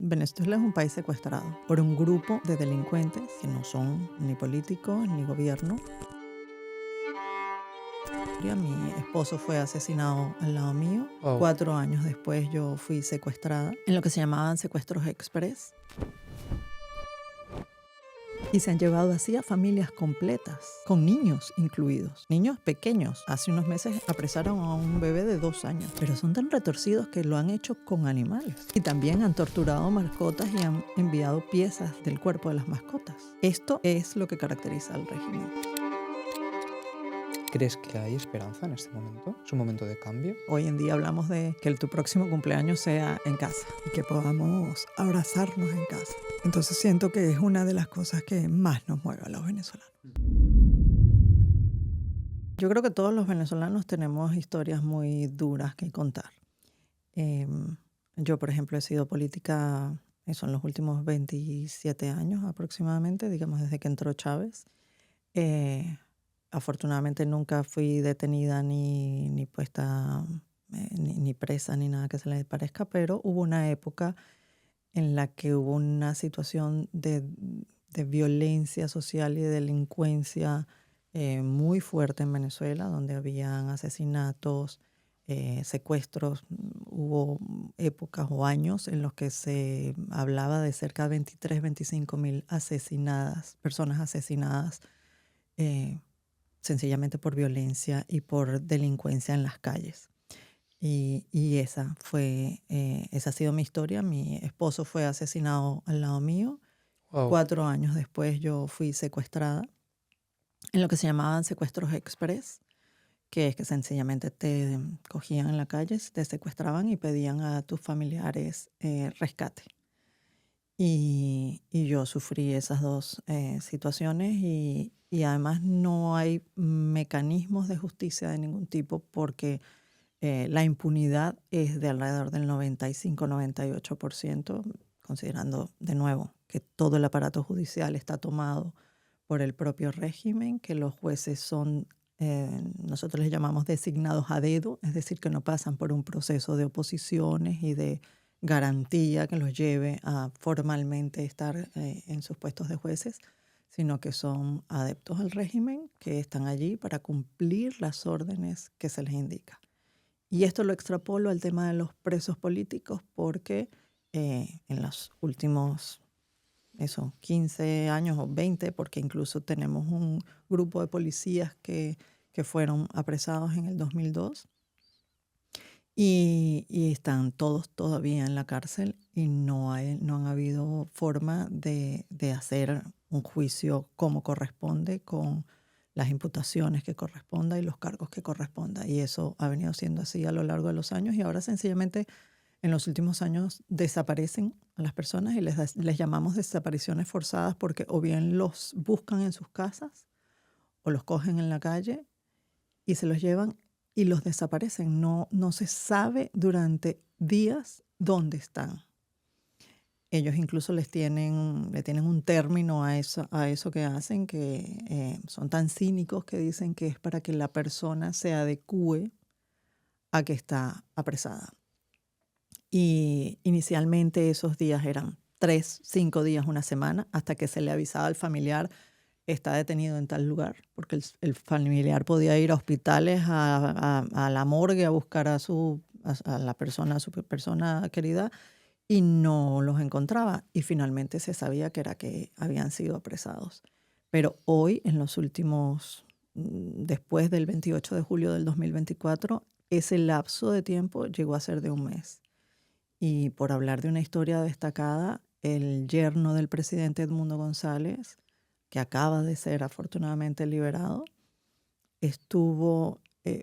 Venezuela es un país secuestrado por un grupo de delincuentes que no son ni políticos ni gobierno. Mi esposo fue asesinado al lado mío. Oh. 4 años después yo fui secuestrada en lo que se llamaban secuestros express. Y se han llevado así a familias completas, con niños incluidos, niños pequeños. Hace unos meses apresaron a un bebé de 2 años, pero son tan retorcidos que lo han hecho con animales. Y también han torturado mascotas y han enviado piezas del cuerpo de las mascotas. Esto es lo que caracteriza al régimen. ¿Crees que hay esperanza en este momento? ¿Es un momento de cambio? Hoy en día hablamos de que tu próximo cumpleaños sea en casa y que podamos abrazarnos en casa. Entonces siento que es una de las cosas que más nos mueve a los venezolanos. Yo creo que todos los venezolanos tenemos historias muy duras que contar. Yo, por ejemplo, he sido política en los últimos 27 años aproximadamente, digamos desde que entró Chávez. Afortunadamente nunca fui detenida ni puesta, ni presa, ni nada que se le parezca, pero hubo una época en la que hubo una situación de violencia social y de delincuencia muy fuerte en Venezuela, donde habían asesinatos, secuestros. Hubo épocas o años en los que se hablaba de cerca de 23-25 mil personas asesinadas, sencillamente por violencia y por delincuencia en las calles. Y esa ha sido mi historia. Mi esposo fue asesinado al lado mío. Wow. 4 años después yo fui secuestrada en lo que se llamaban secuestros express, que es que sencillamente te cogían en la calle, te secuestraban y pedían a tus familiares rescate. Y yo sufrí esas dos situaciones y además no hay mecanismos de justicia de ningún tipo porque la impunidad es de alrededor del 95-98%, considerando de nuevo que todo el aparato judicial está tomado por el propio régimen, que los jueces son, nosotros les llamamos designados a dedo, es decir, que no pasan por un proceso de oposiciones y de garantía que los lleve a formalmente estar en sus puestos de jueces, sino que son adeptos al régimen, que están allí para cumplir las órdenes que se les indica. Y esto lo extrapolo al tema de los presos políticos porque en los últimos 15 años o 20, porque incluso tenemos un grupo de policías que fueron apresados en el 2002 y están todos todavía en la cárcel y no han habido forma de hacer un juicio como corresponde con las imputaciones que corresponda y los cargos que corresponda. Y eso ha venido siendo así a lo largo de los años y ahora sencillamente en los últimos años desaparecen a las personas y les llamamos desapariciones forzadas porque o bien los buscan en sus casas o los cogen en la calle y se los llevan y los desaparecen. No se sabe durante días dónde están. Ellos incluso le tienen un término a eso que hacen, que son tan cínicos que dicen que es para que la persona se adecúe a que está apresada. Y inicialmente esos días eran 3, 5 días, una semana, hasta que se le avisaba al familiar está detenido en tal lugar, porque el familiar podía ir a hospitales, a la morgue a buscar a su persona querida y no los encontraba. Y finalmente se sabía que habían sido apresados. Pero hoy, en los últimos, después del 28 de julio del 2024, ese lapso de tiempo llegó a ser de un mes. Y por hablar de una historia destacada, el yerno del presidente Edmundo González, que acaba de ser afortunadamente liberado, estuvo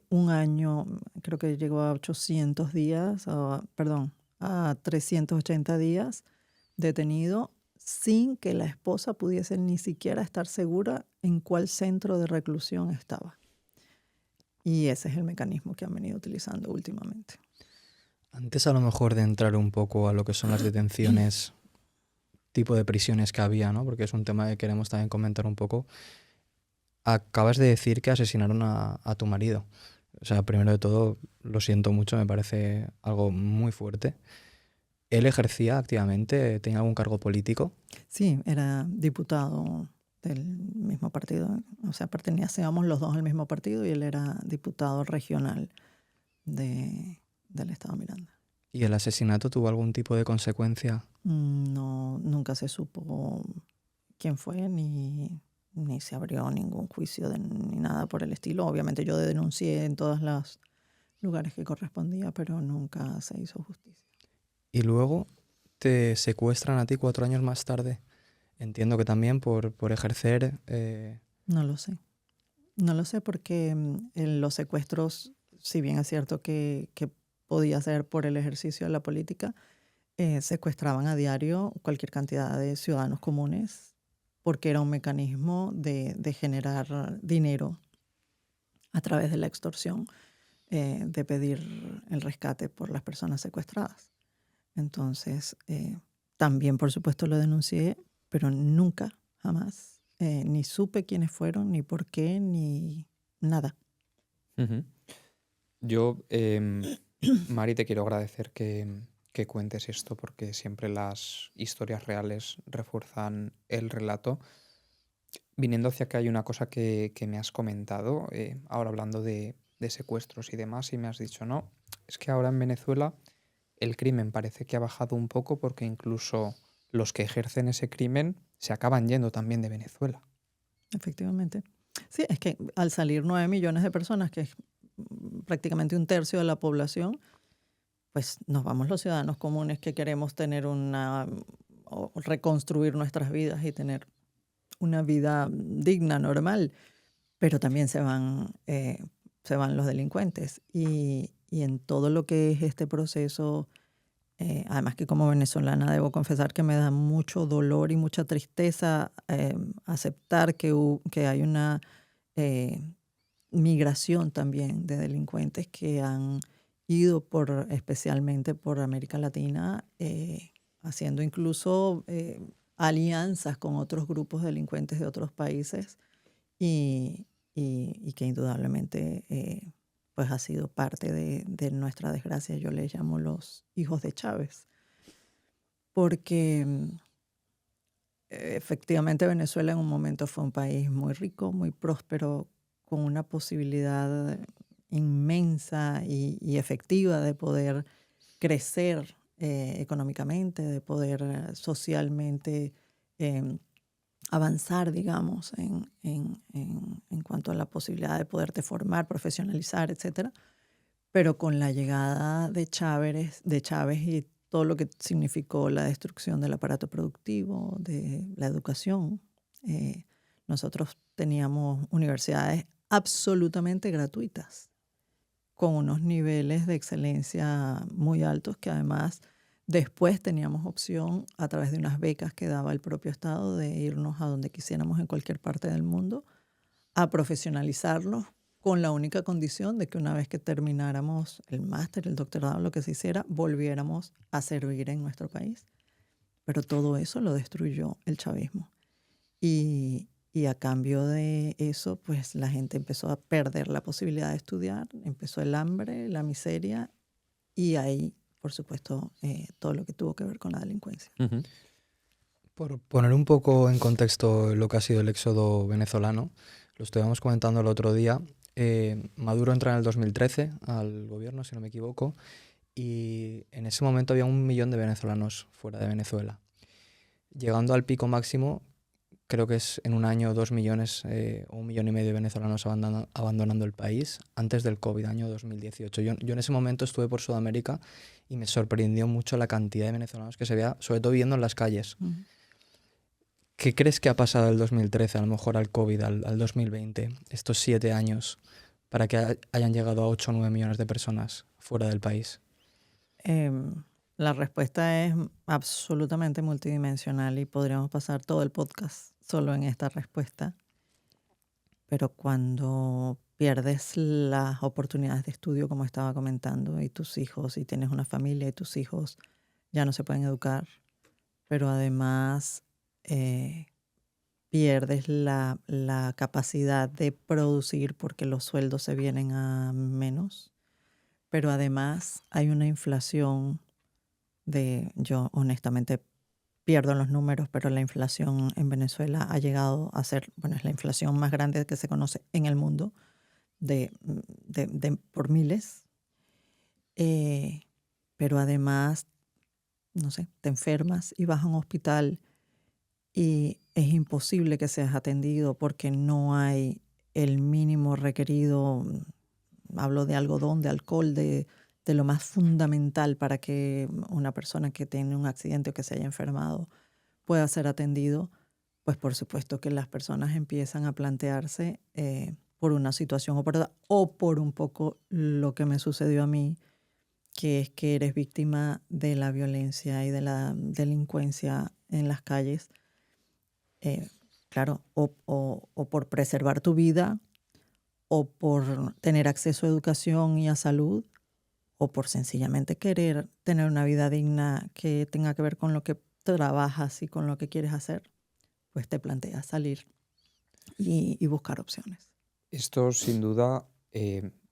un año, creo que llegó a 800 días, a 380 días detenido sin que la esposa pudiese ni siquiera estar segura en cuál centro de reclusión estaba. Y ese es el mecanismo que han venido utilizando últimamente. Antes a lo mejor de entrar un poco a lo que son las detenciones, tipo de prisiones que había, ¿no? Porque es un tema que queremos también comentar un poco. Acabas de decir que asesinaron a tu marido. O sea, primero de todo, lo siento mucho, me parece algo muy fuerte. ¿Él ejercía activamente? ¿Tenía algún cargo político? Sí, era diputado del mismo partido, o sea, pertenecíamos los dos al mismo partido y él era diputado regional del estado Miranda. ¿Y el asesinato tuvo algún tipo de consecuencia? No, nunca se supo quién fue ni se abrió ningún juicio ni nada por el estilo. Obviamente yo denuncié en todos los lugares que correspondía, pero nunca se hizo justicia. Y luego te secuestran a ti 4 años más tarde. Entiendo que también por ejercer... No lo sé. No lo sé porque en los secuestros, si bien es cierto que podía ser por el ejercicio de la política, secuestraban a diario cualquier cantidad de ciudadanos comunes porque era un mecanismo de generar dinero a través de la extorsión, de pedir el rescate por las personas secuestradas. Entonces, también por supuesto lo denuncié, pero nunca, jamás, ni supe quiénes fueron, ni por qué, ni nada. Ujú. Yo, Mari, te quiero agradecer que cuentes esto porque siempre las historias reales refuerzan el relato. Viniendo hacia acá hay una cosa que me has comentado, ahora hablando de secuestros y demás, y me has dicho, no, es que ahora en Venezuela el crimen parece que ha bajado un poco porque incluso los que ejercen ese crimen se acaban yendo también de Venezuela. Efectivamente. Sí, es que al salir 9 millones de personas, que es prácticamente un tercio de la población, pues nos vamos los ciudadanos comunes que queremos tener o reconstruir nuestras vidas y tener una vida digna, normal, pero también se van los delincuentes. Y en todo lo que es este proceso, además que como venezolana debo confesar que me da mucho dolor y mucha tristeza aceptar que hay una eh, migración también de delincuentes que han ido especialmente por América Latina, haciendo incluso alianzas con otros grupos delincuentes de otros países y, y que indudablemente pues ha sido parte de nuestra desgracia. Yo les llamo los hijos de Chávez, porque efectivamente Venezuela en un momento fue un país muy rico, muy próspero, con una posibilidad inmensa y efectiva de poder crecer económicamente, de poder socialmente eh, avanzar, digamos, en cuanto a la posibilidad de poderte formar, profesionalizar, etcétera. Pero con la llegada de Chávez y todo lo que significó la destrucción del aparato productivo, de la educación, eh, nosotros teníamos universidades absolutamente gratuitas, con unos niveles de excelencia muy altos que además después teníamos opción a través de unas becas que daba el propio Estado de irnos a donde quisiéramos en cualquier parte del mundo a profesionalizarlos con la única condición de que una vez que termináramos el máster, el doctorado, lo que se hiciera, volviéramos a servir en nuestro país. Pero todo eso lo destruyó el chavismo. Y a cambio de eso, pues la gente empezó a perder la posibilidad de estudiar, empezó el hambre, la miseria y ahí, por supuesto, todo lo que tuvo que ver con la delincuencia. Ujú. Por poner un poco en contexto lo que ha sido el éxodo venezolano, lo estuvimos comentando el otro día. Maduro entra en el 2013 al gobierno, si no me equivoco, y en ese momento había 1 millón de venezolanos fuera de Venezuela. Llegando al pico máximo, creo que es en un año 2 millones o 1,5 millones de venezolanos abandonando el país antes del COVID, año 2018. Yo en ese momento estuve por Sudamérica y me sorprendió mucho la cantidad de venezolanos que se veía, sobre todo viviendo en las calles. Uh-huh. ¿Qué crees que ha pasado del 2013, a lo mejor al COVID, al 2020, estos 7 años, para que hayan llegado a 8 o 9 millones de personas fuera del país? La respuesta es absolutamente multidimensional y podríamos pasar todo el podcast solo en esta respuesta. Pero cuando pierdes las oportunidades de estudio, como estaba comentando, y tus hijos, y tienes una familia y tus hijos ya no se pueden educar, pero además pierdes la capacidad de producir porque los sueldos se vienen a menos, pero además hay una inflación yo honestamente pierdo los números, pero la inflación en Venezuela ha llegado a ser, bueno, es la inflación más grande que se conoce en el mundo, por miles. Pero además, no sé, te enfermas y vas a un hospital y es imposible que seas atendido porque no hay el mínimo requerido. Hablo de algodón, de alcohol, de lo más fundamental para que una persona que tiene un accidente o que se haya enfermado pueda ser atendido. Pues por supuesto que las personas empiezan a plantearse por una situación o por un poco lo que me sucedió a mí, que es que eres víctima de la violencia y de la delincuencia en las calles. Claro, o por preservar tu vida, o por tener acceso a educación y a salud, o por sencillamente querer tener una vida digna que tenga que ver con lo que trabajas y con lo que quieres hacer, pues te planteas salir y buscar opciones. Esto sin duda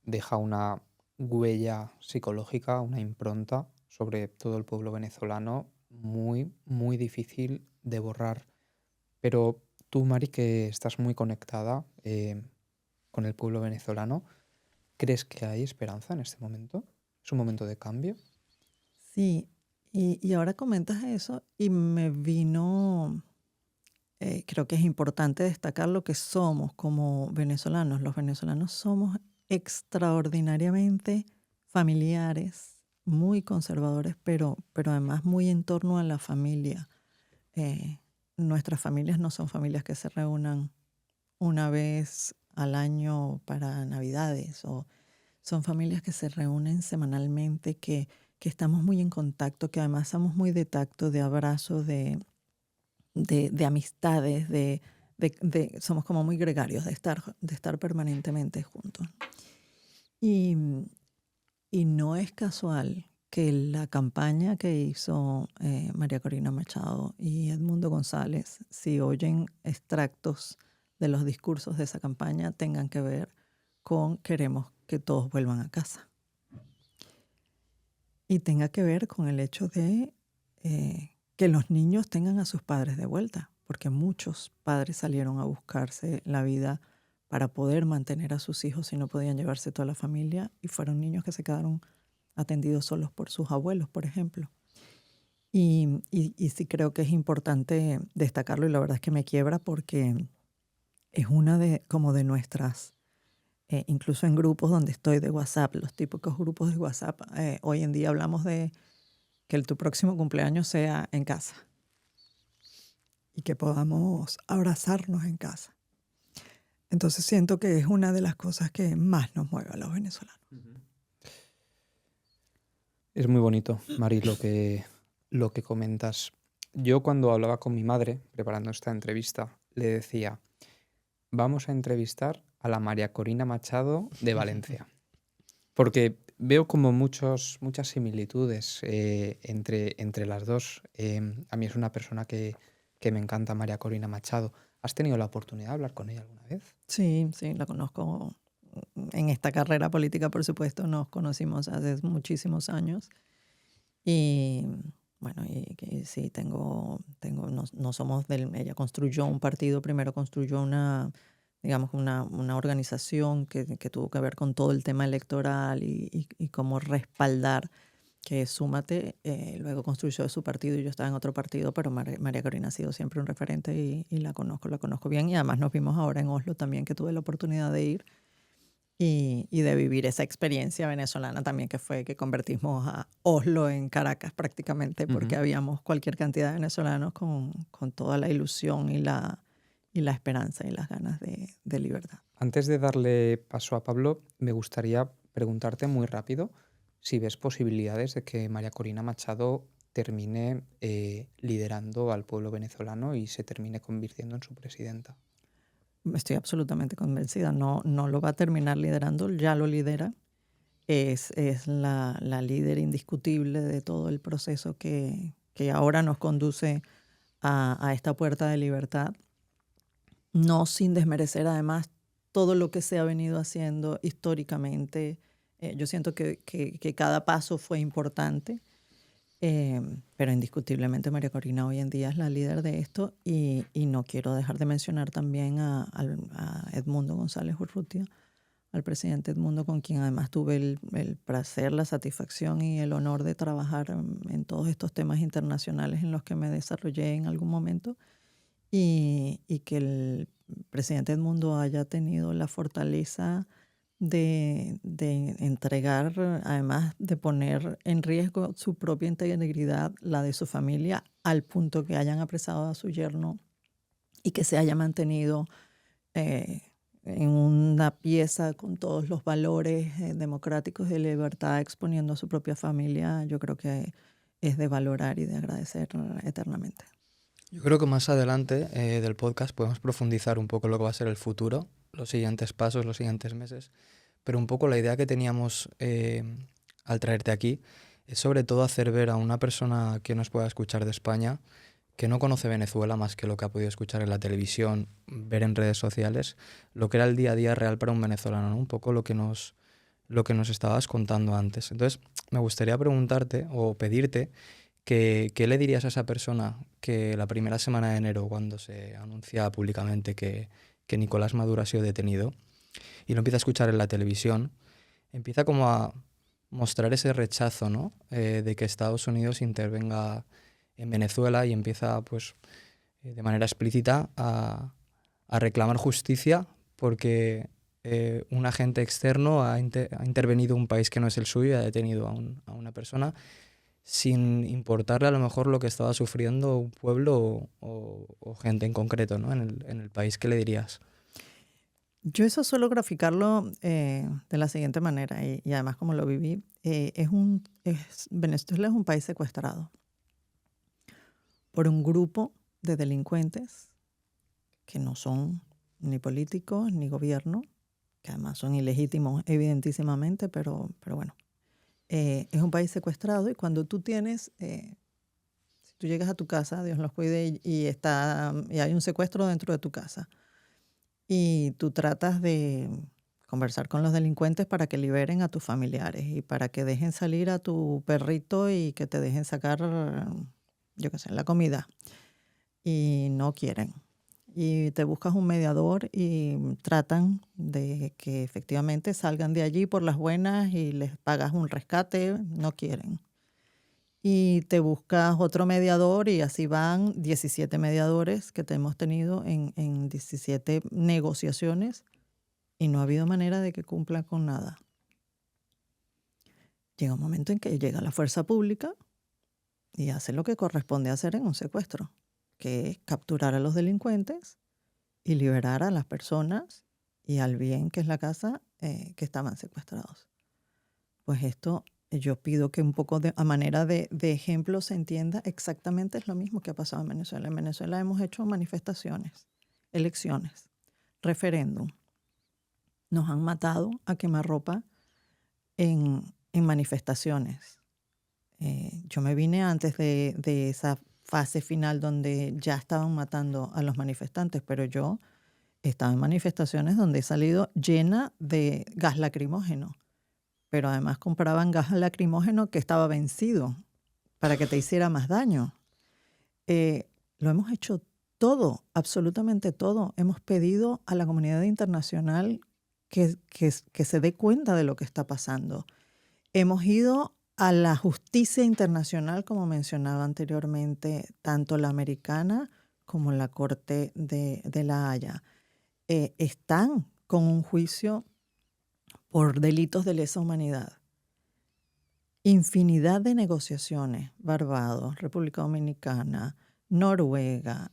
deja una huella psicológica, una impronta sobre todo el pueblo venezolano muy, muy difícil de borrar. Pero tú, Mari, que estás muy conectada con el pueblo venezolano, ¿crees que hay esperanza en este momento? ¿Es un momento de cambio? Sí, y ahora comentas eso y me vino, creo que es importante destacar lo que somos como venezolanos. Los venezolanos somos extraordinariamente familiares, muy conservadores, pero además muy en torno a la familia. Nuestras familias no son familias que se reúnan una vez al año para Navidades, o son familias que se reúnen semanalmente, que estamos muy en contacto, que además somos muy de tacto, de abrazo, de amistades, somos como muy gregarios, de estar permanentemente juntos. Y no es casual que la campaña que hizo María Corina Machado y Edmundo González, si oyen extractos de los discursos de esa campaña, tengan que ver con queremos que todos vuelvan a casa. Y tenga que ver con el hecho de que los niños tengan a sus padres de vuelta, porque muchos padres salieron a buscarse la vida para poder mantener a sus hijos si no podían llevarse toda la familia, y fueron niños que se quedaron atendidos solos por sus abuelos, por ejemplo. Y sí creo que es importante destacarlo, y la verdad es que me quiebra porque es una de nuestras, incluso en grupos donde estoy de WhatsApp, los típicos grupos de WhatsApp, hoy en día hablamos de que tu próximo cumpleaños sea en casa y que podamos abrazarnos en casa. Entonces siento que es una de las cosas que más nos mueve a los venezolanos. Es muy bonito, Mari, lo que comentas. Yo cuando hablaba con mi madre, preparando esta entrevista, le decía, vamos a entrevistar a la María Corina Machado de Valencia. Porque veo como muchas similitudes entre las dos. A mí es una persona que me encanta, María Corina Machado. ¿Has tenido la oportunidad de hablar con ella alguna vez? Sí, la conozco. En esta carrera política, por supuesto, nos conocimos hace muchísimos años. Y bueno, y sí, no somos ella construyó un partido, primero construyó una organización que tuvo que ver con todo el tema electoral y cómo respaldar que Súmate, luego construyó su partido y yo estaba en otro partido, pero María Corina ha sido siempre un referente y la conozco bien, y además nos vimos ahora en Oslo también, que tuve la oportunidad de ir y de vivir esa experiencia venezolana también, que fue que convertimos a Oslo en Caracas prácticamente, porque habíamos cualquier cantidad de venezolanos con toda la ilusión y la esperanza y las ganas de libertad. Antes de darle paso a Pablo, me gustaría preguntarte muy rápido si ves posibilidades de que María Corina Machado termine liderando al pueblo venezolano y se termine convirtiendo en su presidenta. Estoy absolutamente convencida. No lo va a terminar liderando, ya lo lidera. Es la líder indiscutible de todo el proceso que ahora nos conduce a esta puerta de libertad. No sin desmerecer además todo lo que se ha venido haciendo históricamente. Yo siento que cada paso fue importante, Pero indiscutiblemente María Corina hoy en día es la líder de esto y no quiero dejar de mencionar también a Edmundo González Urrutia, al presidente Edmundo, con quien además tuve el placer, la satisfacción y el honor de trabajar en todos estos temas internacionales en los que me desarrollé en algún momento y que el presidente Edmundo haya tenido la fortaleza de entregar, además de poner en riesgo su propia integridad, la de su familia, al punto que hayan apresado a su yerno y que se haya mantenido eh, en una pieza con todos los valores democráticos de libertad, exponiendo a su propia familia, yo creo que es de valorar y de agradecer eternamente. Yo creo que más adelante del podcast podemos profundizar un poco lo que va a ser el futuro, los siguientes pasos, los siguientes meses, pero un poco la idea que teníamos al traerte aquí es sobre todo hacer ver a una persona que nos pueda escuchar de España, que no conoce Venezuela más que lo que ha podido escuchar en la televisión, ver en redes sociales, lo que era el día a día real para un venezolano, ¿no? Un poco lo que nos estabas contando antes. Entonces, me gustaría preguntarte o pedirte ¿qué le dirías a esa persona que la primera semana de enero, cuando se anuncia públicamente que Nicolás Maduro ha sido detenido y lo empieza a escuchar en la televisión, empieza como a mostrar ese rechazo, ¿no? De que Estados Unidos intervenga en Venezuela y empieza, pues, de manera explícita a reclamar justicia porque un agente externo ha intervenido en un país que no es el suyo y ha detenido a una persona sin importarle a lo mejor lo que estaba sufriendo un pueblo o gente en concreto, ¿no? En el país. ¿Qué le dirías? Yo eso suelo graficarlo de la siguiente manera, y además como lo viví, Venezuela es un país secuestrado por un grupo de delincuentes que no son ni políticos ni gobierno, que además son ilegítimos evidentísimamente, pero bueno. Es un país secuestrado y cuando tú tienes, si tú llegas a tu casa, Dios los cuide, y hay un secuestro dentro de tu casa y tú tratas de conversar con los delincuentes para que liberen a tus familiares y para que dejen salir a tu perrito y que te dejen sacar, yo qué sé, la comida, y no quieren. Y te buscas un mediador y tratan de que efectivamente salgan de allí por las buenas y les pagas un rescate, no quieren. Y te buscas otro mediador y así van 17 mediadores que te hemos tenido en 17 negociaciones y no ha habido manera de que cumplan con nada. Llega un momento en que llega la fuerza pública y hace lo que corresponde hacer en un secuestro, que es capturar a los delincuentes y liberar a las personas y al bien que es la casa que estaban secuestrados. Pues esto yo pido que un poco a manera de ejemplo se entienda exactamente es lo mismo que ha pasado en Venezuela. En Venezuela hemos hecho manifestaciones, elecciones, referéndum. Nos han matado a quemarropa en manifestaciones. Yo me vine antes de esa fase final donde ya estaban matando a los manifestantes, pero yo estaba en manifestaciones donde he salido llena de gas lacrimógeno, pero además compraban gas lacrimógeno que estaba vencido para que te hiciera más daño. Lo hemos hecho todo, absolutamente todo. Hemos pedido a la comunidad internacional que se dé cuenta de lo que está pasando. Hemos ido a la justicia internacional, como mencionaba anteriormente, tanto la americana como la Corte de La Haya. Están con un juicio por delitos de lesa humanidad. Infinidad de negociaciones, Barbados, República Dominicana, Noruega.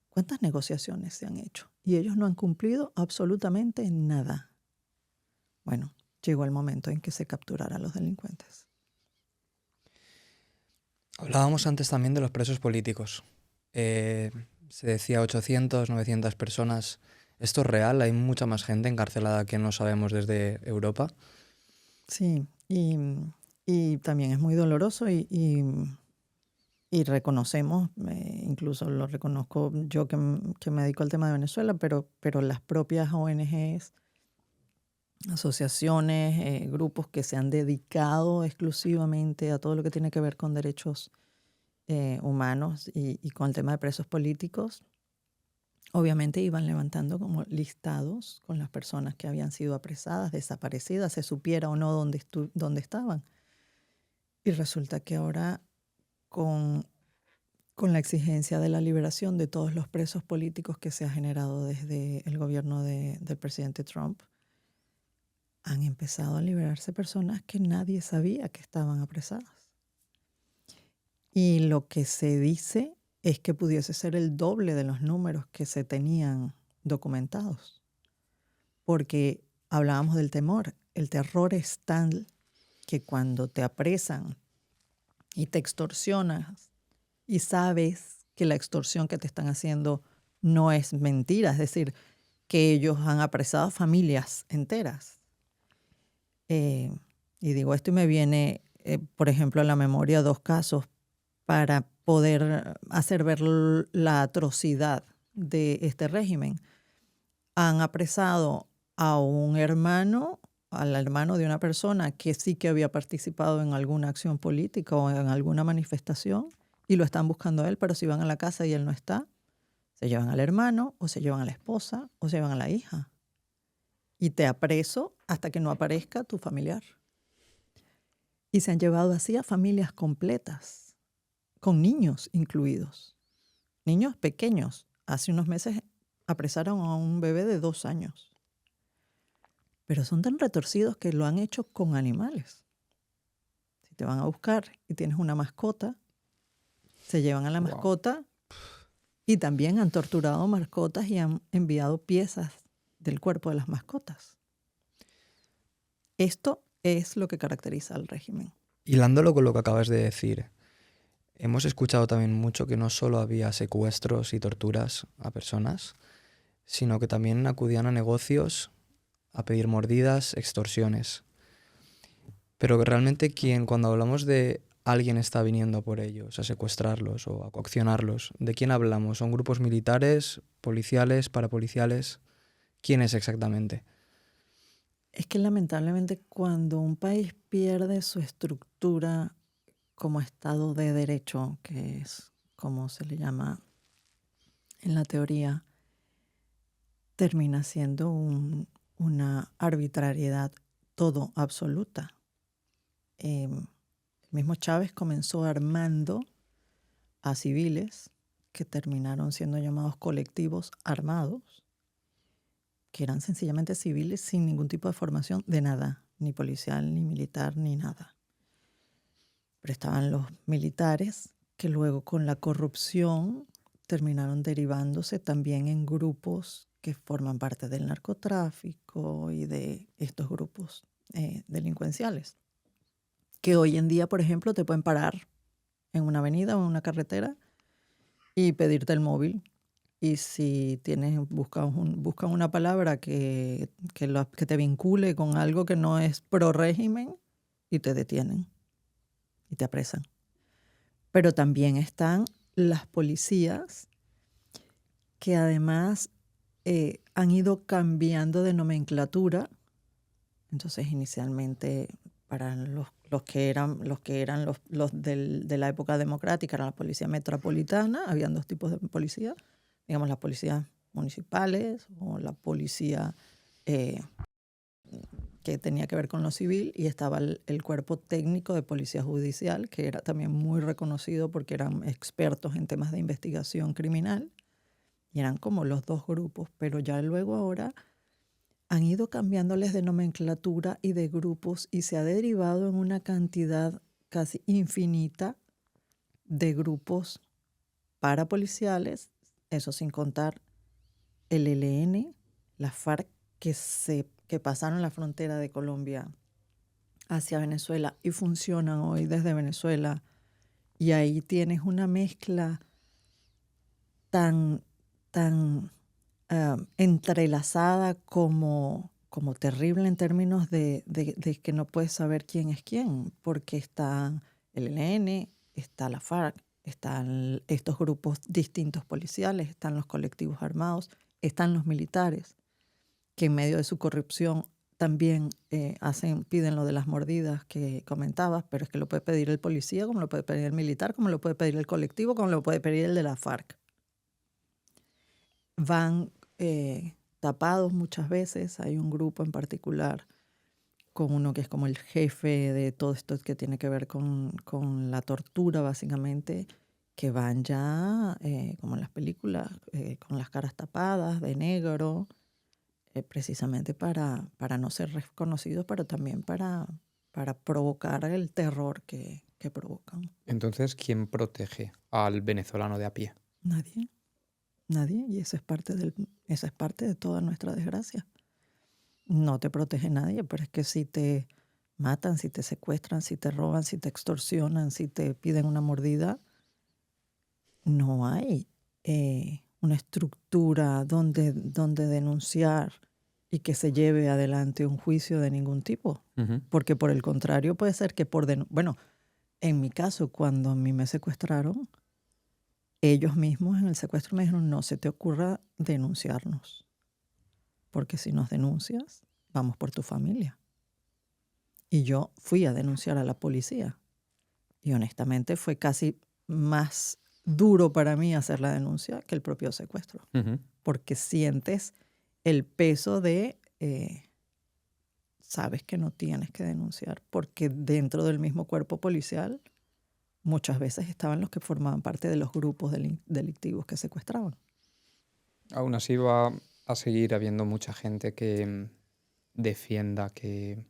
¿Cuántas negociaciones se han hecho? Y ellos no han cumplido absolutamente nada. Bueno, llegó el momento en que se capturara a los delincuentes. Hablábamos antes también de los presos políticos. Se decía 800, 900 personas. ¿Esto es real? ¿Hay mucha más gente encarcelada que no sabemos desde Europa? Sí, y también es muy doloroso y reconocemos, incluso lo reconozco yo que me dedico al tema de Venezuela, pero las propias ONGs asociaciones, grupos que se han dedicado exclusivamente a todo lo que tiene que ver con derechos humanos y con el tema de presos políticos. Obviamente iban levantando como listados con las personas que habían sido apresadas, desaparecidas, se supiera o no dónde estaban. Y resulta que ahora con la exigencia de la liberación de todos los presos políticos que se ha generado desde el gobierno del presidente Trump, han empezado a liberarse personas que nadie sabía que estaban apresadas. Y lo que se dice es que pudiese ser el doble de los números que se tenían documentados. Porque hablábamos del temor. El terror es tal que cuando te apresan y te extorsionas y sabes que la extorsión que te están haciendo no es mentira, es decir, que ellos han apresado a familias enteras. Y digo esto y me viene, por ejemplo, a la memoria 2 casos para poder hacer ver la atrocidad de este régimen. Han apresado a un hermano, al hermano de una persona que sí que había participado en alguna acción política o en alguna manifestación y lo están buscando a él, pero si van a la casa y él no está, se llevan al hermano o se llevan a la esposa o se llevan a la hija. Y te apreso hasta que no aparezca tu familiar. Y se han llevado así a familias completas, con niños incluidos. Niños pequeños. Hace unos meses apresaron a un bebé de 2 años. Pero son tan retorcidos que lo han hecho con animales. Si te van a buscar y tienes una mascota, se llevan a la Wow. mascota y también han torturado mascotas y han enviado piezas del cuerpo de las mascotas. Esto es lo que caracteriza al régimen. Hilándolo con lo que acabas de decir, hemos escuchado también mucho que no solo había secuestros y torturas a personas, sino que también acudían a negocios a pedir mordidas, extorsiones. Pero que realmente cuando hablamos de alguien está viniendo por ellos, a secuestrarlos o a coaccionarlos, ¿de quién hablamos? ¿Son grupos militares, policiales, parapoliciales? ¿Quién es exactamente? Es que lamentablemente cuando un país pierde su estructura como Estado de Derecho, que es como se le llama en la teoría, termina siendo una arbitrariedad todo absoluta. El mismo Chávez comenzó armando a civiles que terminaron siendo llamados colectivos armados, que eran sencillamente civiles sin ningún tipo de formación de nada, ni policial, ni militar, ni nada. Pero estaban los militares que luego con la corrupción terminaron derivándose también en grupos que forman parte del narcotráfico y de estos grupos delincuenciales. Que hoy en día, por ejemplo, te pueden parar en una avenida o en una carretera y pedirte el móvil. Y si buscan una palabra que te vincule con algo que no es pro régimen y te detienen y te apresan. Pero también están las policías que además han ido cambiando de nomenclatura. Entonces inicialmente para los que eran los de la época democrática era la policía metropolitana, habían 2 tipos de policía, digamos las policías municipales o la policía que tenía que ver con lo civil, y estaba el cuerpo técnico de policía judicial, que era también muy reconocido porque eran expertos en temas de investigación criminal, y eran como los 2 grupos, pero ya luego ahora han ido cambiándoles de nomenclatura y de grupos y se ha derivado en una cantidad casi infinita de grupos parapoliciales, eso sin contar el ELN, la FARC, que pasaron la frontera de Colombia hacia Venezuela y funcionan hoy desde Venezuela. Y ahí tienes una mezcla tan entrelazada como terrible en términos de que no puedes saber quién es quién, porque está el ELN, está la FARC, están estos grupos distintos policiales, están los colectivos armados, están los militares, que en medio de su corrupción también piden lo de las mordidas que comentabas, pero es que lo puede pedir el policía, como lo puede pedir el militar, como lo puede pedir el colectivo, como lo puede pedir el de la FARC. Van tapados muchas veces. Hay un grupo en particular con uno que es como el jefe de todo esto que tiene que ver con la tortura, básicamente, que van ya, como en las películas, con las caras tapadas, de negro, precisamente para no ser reconocidos, pero también para provocar el terror que provocan. Entonces, ¿quién protege al venezolano de a pie? Nadie, nadie, y eso es parte de toda nuestra desgracia. No te protege nadie, pero es que si te matan, si te secuestran, si te roban, si te extorsionan, si te piden una mordida, no hay una estructura donde denunciar y que se lleve adelante un juicio de ningún tipo. Ujú. Porque por el contrario puede ser que bueno, en mi caso, cuando a mí me secuestraron, ellos mismos en el secuestro me dijeron, no se te ocurra denunciarnos, porque si nos denuncias, vamos por tu familia. Y yo fui a denunciar a la policía. Y honestamente fue casi más duro para mí hacer la denuncia que el propio secuestro. Ujú. Porque sientes el peso de, sabes que no tienes que denunciar, porque dentro del mismo cuerpo policial muchas veces estaban los que formaban parte de los grupos delictivos que secuestraban. Aún así va a seguir habiendo mucha gente que defienda que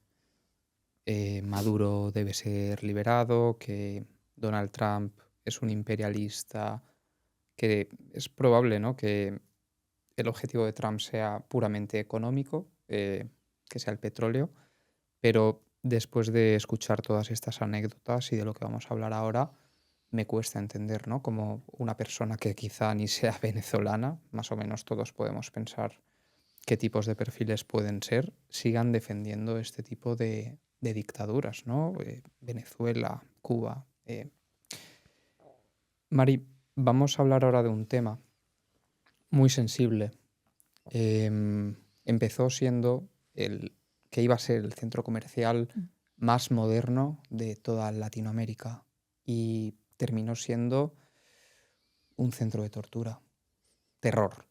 Maduro debe ser liberado, que Donald Trump es un imperialista, que es probable, ¿no?, que el objetivo de Trump sea puramente económico, que sea el petróleo, pero después de escuchar todas estas anécdotas y de lo que vamos a hablar ahora, me cuesta entender, ¿no?, como una persona que quizá ni sea venezolana, más o menos todos podemos pensar qué tipos de perfiles pueden ser, sigan defendiendo este tipo de dictaduras, ¿no? Venezuela, Cuba. Mari, vamos a hablar ahora de un tema muy sensible. Empezó siendo el que iba a ser el centro comercial más moderno de toda Latinoamérica y terminó siendo un centro de tortura, terror.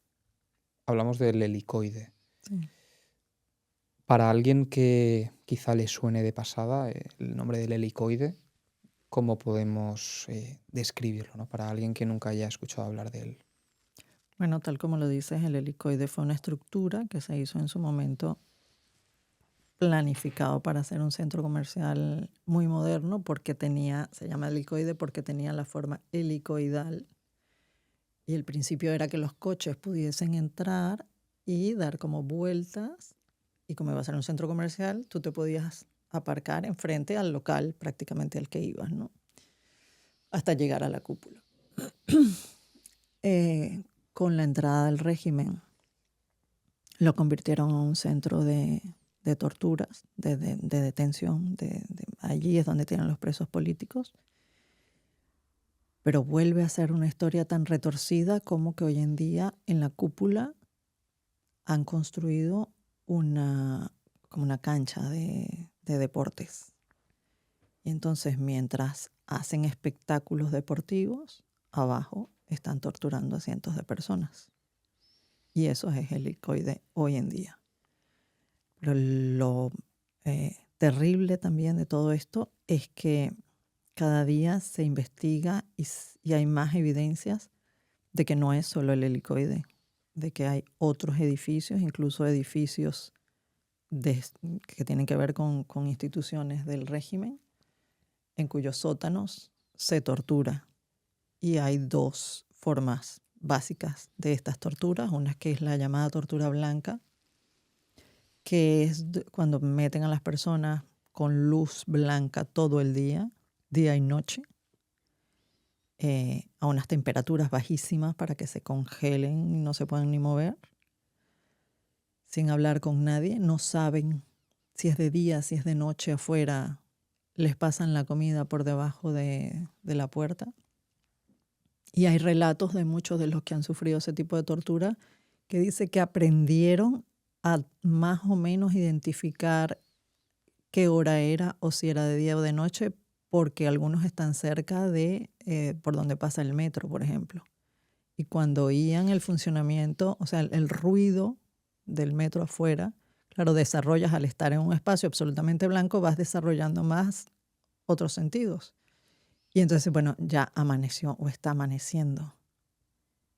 Hablamos del Helicoide. Sí. Para alguien que quizá le suene de pasada el nombre del Helicoide, ¿cómo podemos describirlo, ¿no?, para alguien que nunca haya escuchado hablar de él? Bueno, tal como lo dices, el helicoide fue una estructura que se hizo en su momento planificado para ser un centro comercial muy moderno porque se llama helicoide porque tenía la forma helicoidal. Y el principio era que los coches pudiesen entrar y dar como vueltas. Y como iba a ser un centro comercial, tú te podías aparcar enfrente al local prácticamente al que ibas, ¿no? Hasta llegar a la cúpula. Con la entrada del régimen, lo convirtieron en un centro de torturas, de detención. Allí es donde tienen los presos políticos. Pero vuelve a ser una historia tan retorcida como que hoy en día en la cúpula han construido como una cancha de deportes. Y entonces mientras hacen espectáculos deportivos, abajo están torturando a cientos de personas. Y eso es el helicoide hoy en día. Pero lo terrible también de todo esto es que cada día se investiga y hay más evidencias de que no es solo el helicoide, de que hay otros edificios, incluso edificios que tienen que ver con instituciones del régimen, en cuyos sótanos se tortura. Y hay dos formas básicas de estas torturas. Una que es la llamada tortura blanca, que es cuando meten a las personas con luz blanca todo el día y noche, a unas temperaturas bajísimas para que se congelen y no se puedan ni mover, sin hablar con nadie. No saben si es de día, si es de noche afuera. Les pasan la comida por debajo de la puerta. Y hay relatos de muchos de los que han sufrido ese tipo de tortura que dice que aprendieron a más o menos identificar qué hora era o si era de día o de noche, porque algunos están cerca de por donde pasa el metro, por ejemplo. Y cuando oían el funcionamiento, o sea, el ruido del metro afuera, claro, desarrollas al estar en un espacio absolutamente blanco, vas desarrollando más otros sentidos. Y entonces, bueno, ya amaneció o está amaneciendo.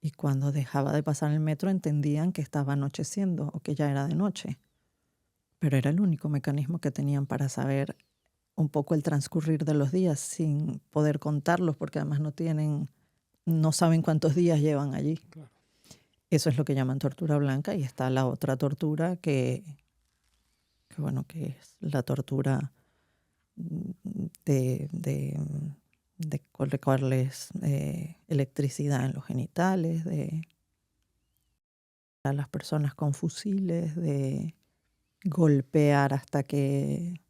Y cuando dejaba de pasar el metro entendían que estaba anocheciendo o que ya era de noche. Pero era el único mecanismo que tenían para saber un poco el transcurrir de los días sin poder contarlos, porque además no saben cuántos días llevan allí. Claro. Eso es lo que llaman tortura blanca, y está la otra tortura que es la tortura de colocarles electricidad en los genitales, de a las personas con fusiles, de golpear hasta que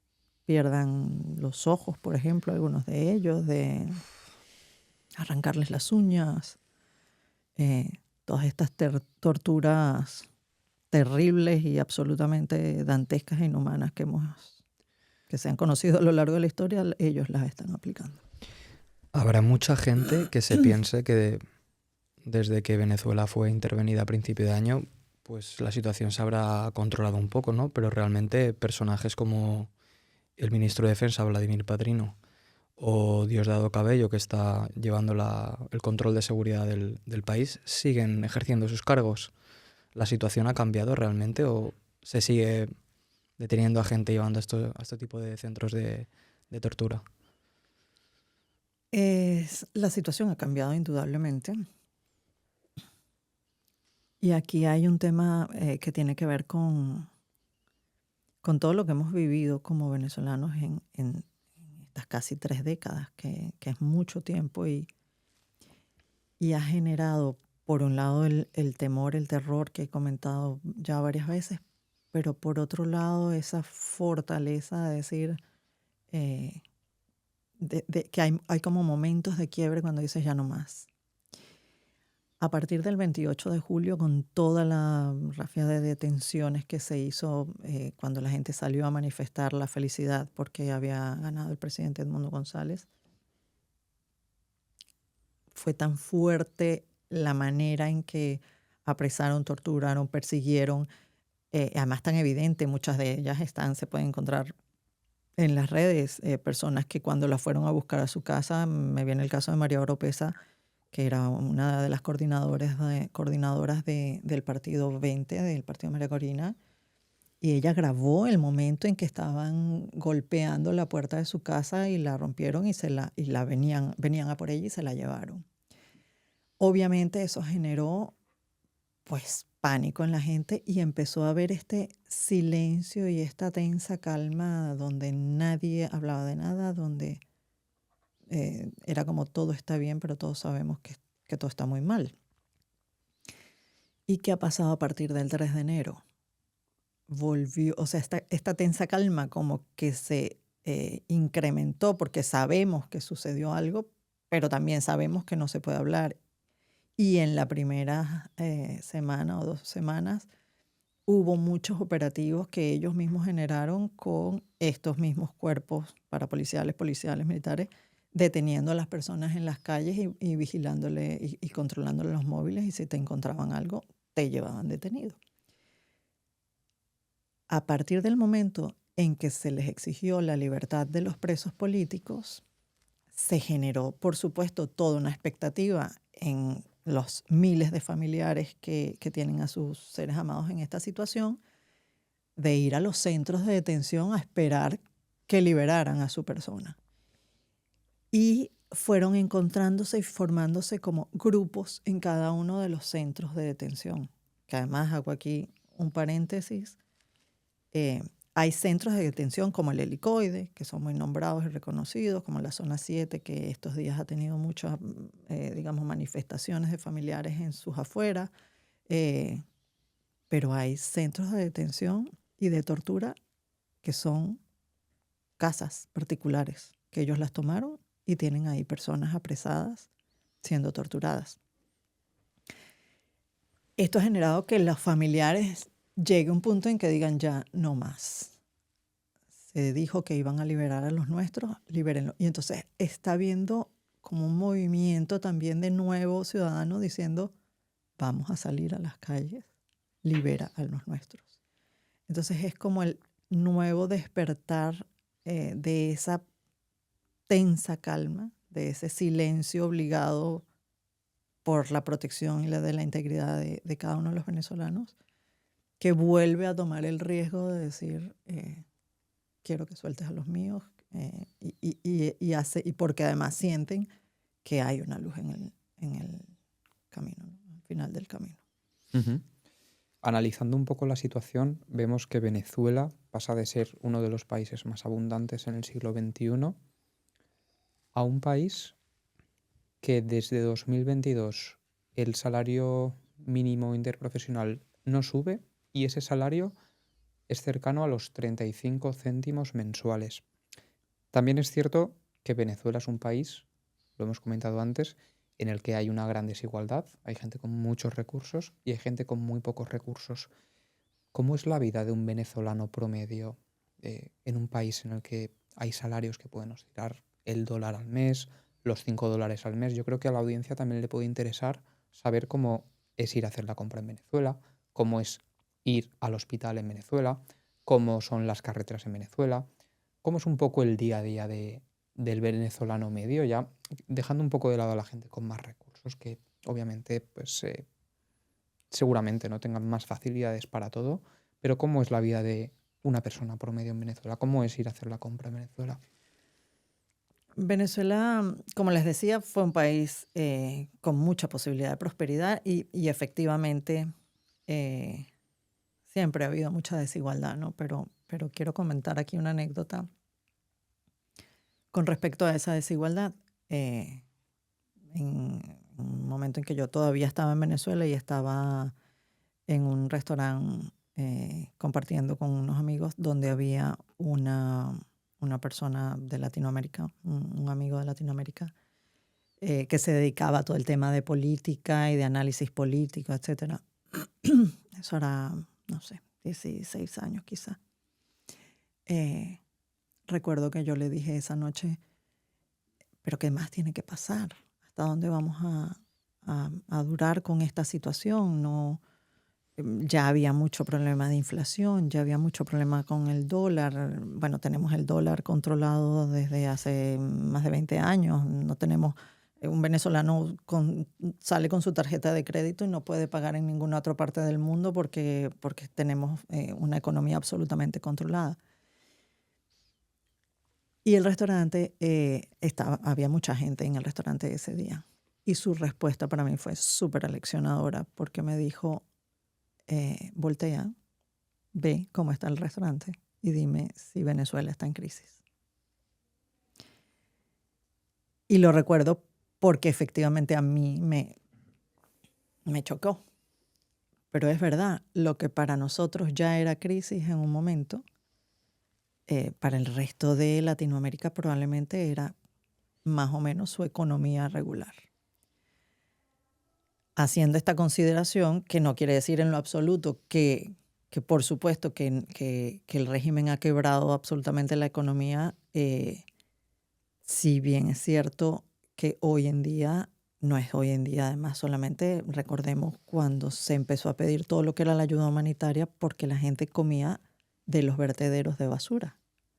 pierdan los ojos, por ejemplo, algunos de ellos, de arrancarles las uñas, todas estas torturas terribles y absolutamente dantescas e inhumanas que se han conocido a lo largo de la historia, ellos las están aplicando. Habrá mucha gente que se piense que desde que Venezuela fue intervenida a principio de año, pues la situación se habrá controlado un poco, ¿no? Pero realmente personajes como el ministro de Defensa, Vladimir Padrino, o Diosdado Cabello, que está llevando el control de seguridad del país, siguen ejerciendo sus cargos. ¿La situación ha cambiado realmente o se sigue deteniendo a gente llevando a este tipo de centros de tortura? La situación ha cambiado indudablemente. Y aquí hay un tema que tiene que ver con todo lo que hemos vivido como venezolanos en estas casi 3 décadas, que es mucho tiempo y ha generado, por un lado, el temor, el terror que he comentado ya varias veces, pero por otro lado, esa fortaleza de decir que hay como momentos de quiebre cuando dices ya no más. A partir del 28 de julio, con toda la rafia de detenciones que se hizo cuando la gente salió a manifestar la felicidad porque había ganado el presidente Edmundo González, fue tan fuerte la manera en que apresaron, torturaron, persiguieron, además tan evidente, muchas de ellas se pueden encontrar en las redes, personas que cuando la fueron a buscar a su casa, me viene el caso de María Oropesa, que era una de las coordinadoras del Partido 20, del Partido María Corina, y ella grabó el momento en que estaban golpeando la puerta de su casa y la rompieron y venían a por ella y se la llevaron. Obviamente eso generó pues pánico en la gente y empezó a haber este silencio y esta tensa calma donde nadie hablaba de nada, donde era como todo está bien, pero todos sabemos que todo está muy mal. ¿Y qué ha pasado a partir del 3 de enero? Volvió, o sea, esta tensa calma como que se incrementó porque sabemos que sucedió algo, pero también sabemos que no se puede hablar. Y en la primera semana o 2 semanas hubo muchos operativos que ellos mismos generaron con estos mismos cuerpos parapoliciales, policiales, militares, deteniendo a las personas en las calles y vigilándole y controlándole los móviles, y si te encontraban algo, te llevaban detenido. A partir del momento en que se les exigió la libertad de los presos políticos, se generó, por supuesto, toda una expectativa en los miles de familiares que tienen a sus seres amados en esta situación, de ir a los centros de detención a esperar que liberaran a su persona. Y fueron encontrándose y formándose como grupos en cada uno de los centros de detención. Que además hago aquí un paréntesis. Hay centros de detención como el Helicoide, que son muy nombrados y reconocidos, como la Zona 7, que estos días ha tenido muchas, manifestaciones de familiares en sus afueras. Pero hay centros de detención y de tortura que son casas particulares, que ellos las tomaron y tienen ahí personas apresadas siendo torturadas. Esto ha generado que los familiares llegue un punto en que digan ya no más. Se dijo que iban a liberar a los nuestros, libérenlo. Y entonces está habiendo como un movimiento también de nuevos ciudadanos diciendo vamos a salir a las calles, libera a los nuestros. Entonces es como el nuevo despertar de esa tensa calma, de ese silencio obligado por la protección y de la integridad de cada uno de los venezolanos, que vuelve a tomar el riesgo de decir, quiero que sueltes a los míos, y porque además sienten que hay una luz en el camino, ¿no? Al final del camino. Ujú. Analizando un poco la situación, vemos que Venezuela pasa de ser uno de los países más abundantes en el siglo XXI a un país que desde 2022 el salario mínimo interprofesional no sube y ese salario es cercano a los 35 céntimos mensuales. También es cierto que Venezuela es un país, lo hemos comentado antes, en el que hay una gran desigualdad. Hay gente con muchos recursos y hay gente con muy pocos recursos. ¿Cómo es la vida de un venezolano promedio en un país en el que hay salarios que pueden oscilar el dólar al mes, los 5 dólares al mes? Yo creo que a la audiencia también le puede interesar saber cómo es ir a hacer la compra en Venezuela, cómo es ir al hospital en Venezuela, cómo son las carreteras en Venezuela, cómo es un poco el día a día del venezolano medio, ya dejando un poco de lado a la gente con más recursos, que obviamente pues seguramente no tengan más facilidades para todo, pero cómo es la vida de una persona promedio en Venezuela, cómo es ir a hacer la compra en Venezuela. Venezuela, como les decía, fue un país con mucha posibilidad de prosperidad y efectivamente siempre ha habido mucha desigualdad, ¿no? Pero quiero comentar aquí una anécdota con respecto a esa desigualdad. En un momento en que yo todavía estaba en Venezuela y estaba en un restaurante compartiendo con unos amigos donde había una persona de Latinoamérica, un amigo de Latinoamérica, que se dedicaba a todo el tema de política y de análisis político, etc. Eso era, no sé, 16 años quizá. Recuerdo que yo le dije esa noche, pero ¿qué más tiene que pasar? ¿Hasta dónde vamos a durar con esta situación? No, ya había mucho problema de inflación, ya había mucho problema con el dólar. Bueno, tenemos el dólar controlado desde hace más de 20 años. No tenemos, un venezolano sale con su tarjeta de crédito y no puede pagar en ninguna otra parte del mundo porque tenemos una economía absolutamente controlada. Y el restaurante, había mucha gente en el restaurante ese día. Y su respuesta para mí fue súper aleccionadora porque me dijo, voltea, ve cómo está el restaurante y dime si Venezuela está en crisis. Y lo recuerdo porque efectivamente a mí me chocó. Pero es verdad, lo que para nosotros ya era crisis en un momento, para el resto de Latinoamérica probablemente era más o menos su economía regular. Haciendo esta consideración, que no quiere decir en lo absoluto que por supuesto que el régimen ha quebrado absolutamente la economía, si bien es cierto que hoy en día, no es hoy en día además, solamente recordemos cuando se empezó a pedir todo lo que era la ayuda humanitaria porque la gente comía de los vertederos de basura.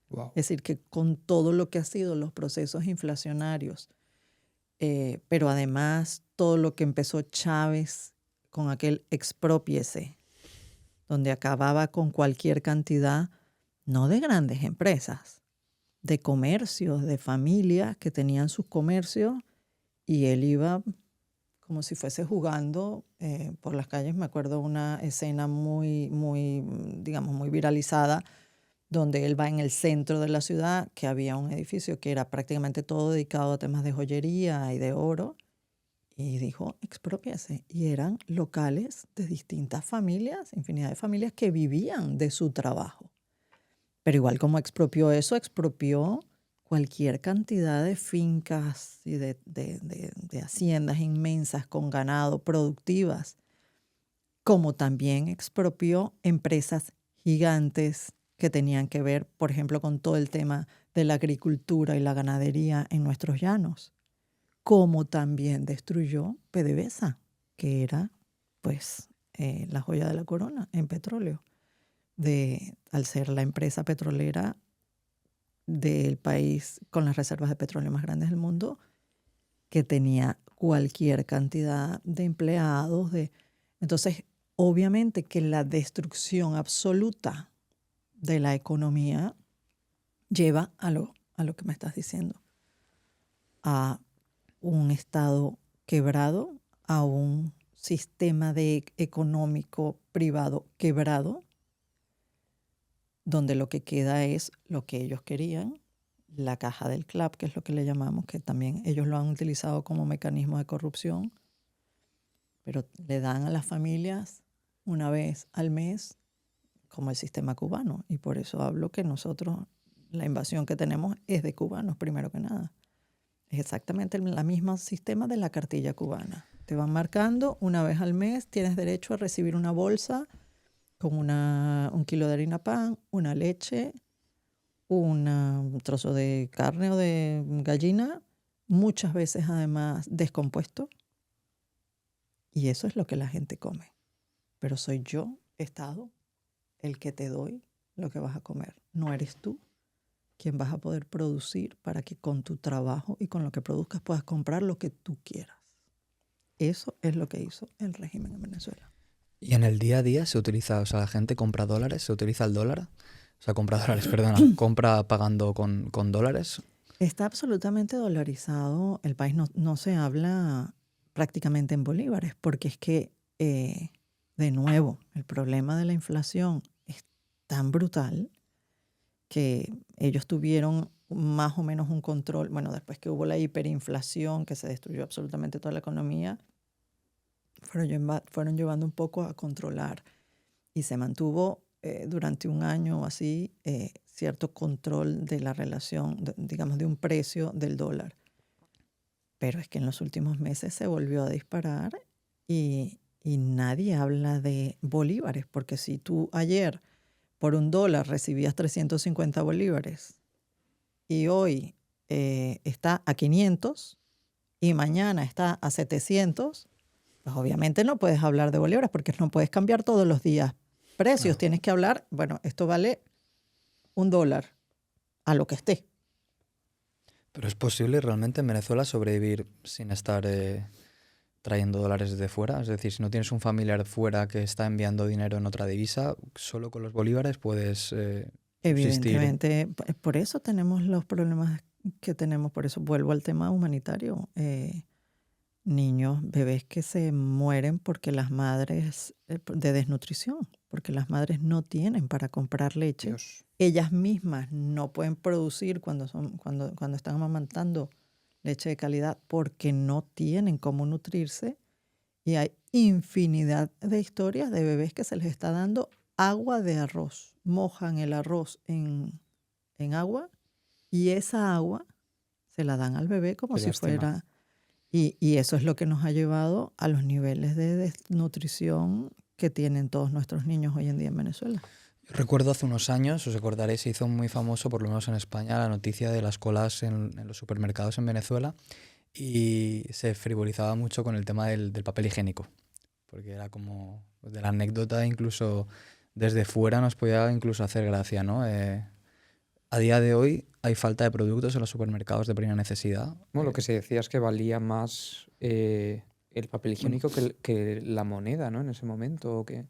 Wow. Es decir, que con todo lo que ha sido los procesos inflacionarios, pero además todo lo que empezó Chávez con aquel exprópiese, donde acababa con cualquier cantidad, no de grandes empresas, de comercios, de familias que tenían sus comercios y él iba como si fuese jugando por las calles. Me acuerdo una escena muy, digamos, muy viralizada donde él va en el centro de la ciudad, que había un edificio que era prácticamente todo dedicado a temas de joyería y de oro, y dijo, exprópiase. Y eran locales de distintas familias, infinidad de familias que vivían de su trabajo. Pero igual como expropió eso, expropió cualquier cantidad de fincas y de haciendas inmensas con ganado, productivas, como también expropió empresas gigantes que tenían que ver, por ejemplo, con todo el tema de la agricultura y la ganadería en nuestros llanos, como también destruyó PDVSA, que era pues la joya de la corona en petróleo, al ser la empresa petrolera del país con las reservas de petróleo más grandes del mundo, que tenía cualquier cantidad de empleados. Entonces, obviamente que la destrucción absoluta de la economía lleva a lo que me estás diciendo, a un Estado quebrado, a un sistema económico privado quebrado, donde lo que queda es lo que ellos querían, la caja del CLAP, que es lo que le llamamos, que también ellos lo han utilizado como mecanismo de corrupción, pero le dan a las familias una vez al mes como el sistema cubano. Y por eso hablo que nosotros, la invasión que tenemos es de cubanos, primero que nada. Es exactamente el mismo sistema de la cartilla cubana. Te van marcando una vez al mes, tienes derecho a recibir una bolsa con un kilo de harina pan, una leche, un trozo de carne o de gallina, muchas veces además descompuesto. Y eso es lo que la gente come. Pero soy yo, Estado, el que te doy lo que vas a comer. No eres tú quien vas a poder producir para que con tu trabajo y con lo que produzcas puedas comprar lo que tú quieras. Eso es lo que hizo el régimen en Venezuela. Y en el día a día se utiliza, o sea, la gente compra dólares, se utiliza el dólar, o sea, compra dólares, perdona, compra pagando con dólares. Está absolutamente dolarizado. El país no se habla prácticamente en bolívares, porque es que, de nuevo, el problema de la inflación es tan brutal que ellos tuvieron más o menos un control. Bueno, después que hubo la hiperinflación, que se destruyó absolutamente toda la economía, fueron llevando un poco a controlar. Y se mantuvo durante un año o así cierto control de la relación, digamos, de un precio del dólar. Pero es que en los últimos meses se volvió a disparar y nadie habla de bolívares, porque si tú ayer por $1 recibías 350 bolívares y hoy está a 500 y mañana está a 700, pues obviamente no puedes hablar de bolívares porque no puedes cambiar todos los días precios. Claro. Tienes que hablar, bueno, esto vale $1 a lo que esté. Pero ¿es posible realmente en Venezuela sobrevivir sin estar trayendo dólares desde fuera? Es decir, si no tienes un familiar fuera que está enviando dinero en otra divisa, solo con los bolívares puedes subsistir. Evidentemente, por eso tenemos los problemas que tenemos, por eso vuelvo al tema humanitario. Niños, bebés que se mueren porque las madres, de desnutrición, porque las madres no tienen para comprar leche. Dios. Ellas mismas no pueden producir cuando están amamantando leche de calidad porque no tienen cómo nutrirse. Y hay infinidad de historias de bebés que se les está dando agua de arroz. Mojan el arroz en agua y esa agua se la dan al bebé como Qué si lástima. fuera... Y eso es lo que nos ha llevado a los niveles de desnutrición que tienen todos nuestros niños hoy en día en Venezuela. Yo recuerdo hace unos años, os acordaréis, se hizo muy famoso, por lo menos en España, la noticia de las colas en los supermercados en Venezuela y se frivolizaba mucho con el tema del papel higiénico, porque era como de la anécdota, incluso desde fuera nos podía incluso hacer gracia, ¿no? A día de hoy hay falta de productos en los supermercados de primera necesidad. Bueno, lo que se decía es que valía más el papel higiénico que la moneda, ¿no? En ese momento, ¿o qué?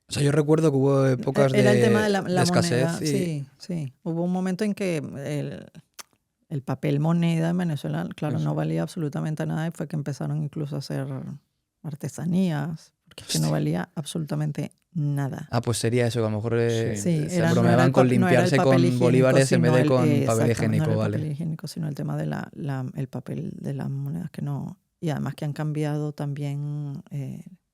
O sea, yo recuerdo que hubo épocas Era el tema de de la escasez moneda. y Sí, sí. Hubo un momento en que el papel moneda en Venezuela, claro, Eso. no valía absolutamente nada y fue que empezaron incluso a hacer artesanías, porque es que no Hostia. valía absolutamente nada. pues sería eso, que a lo mejor Sí, se no era bromeaban el con no era el limpiarse papel con higiénico, bolívares en vez sino de con papel exactamente, higiénico, no era el ¿vale? papel higiénico, sino el tema de el papel de las monedas que no... Y además que han cambiado también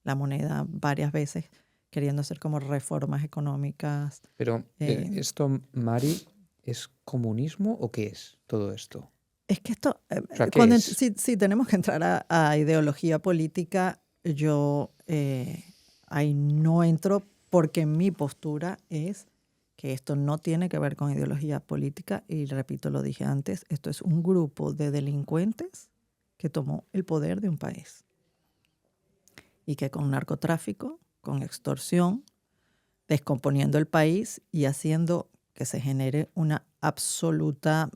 la moneda varias veces, queriendo hacer como reformas económicas. Pero esto, Mari, ¿es comunismo o qué es todo esto? Es que esto, O sea, ¿qué es? si tenemos que entrar a ideología política, yo ahí no entro porque mi postura es que esto no tiene que ver con ideología política y repito, lo dije antes, esto es un grupo de delincuentes que tomó el poder de un país y que con narcotráfico, con extorsión, descomponiendo el país y haciendo que se genere una absoluta,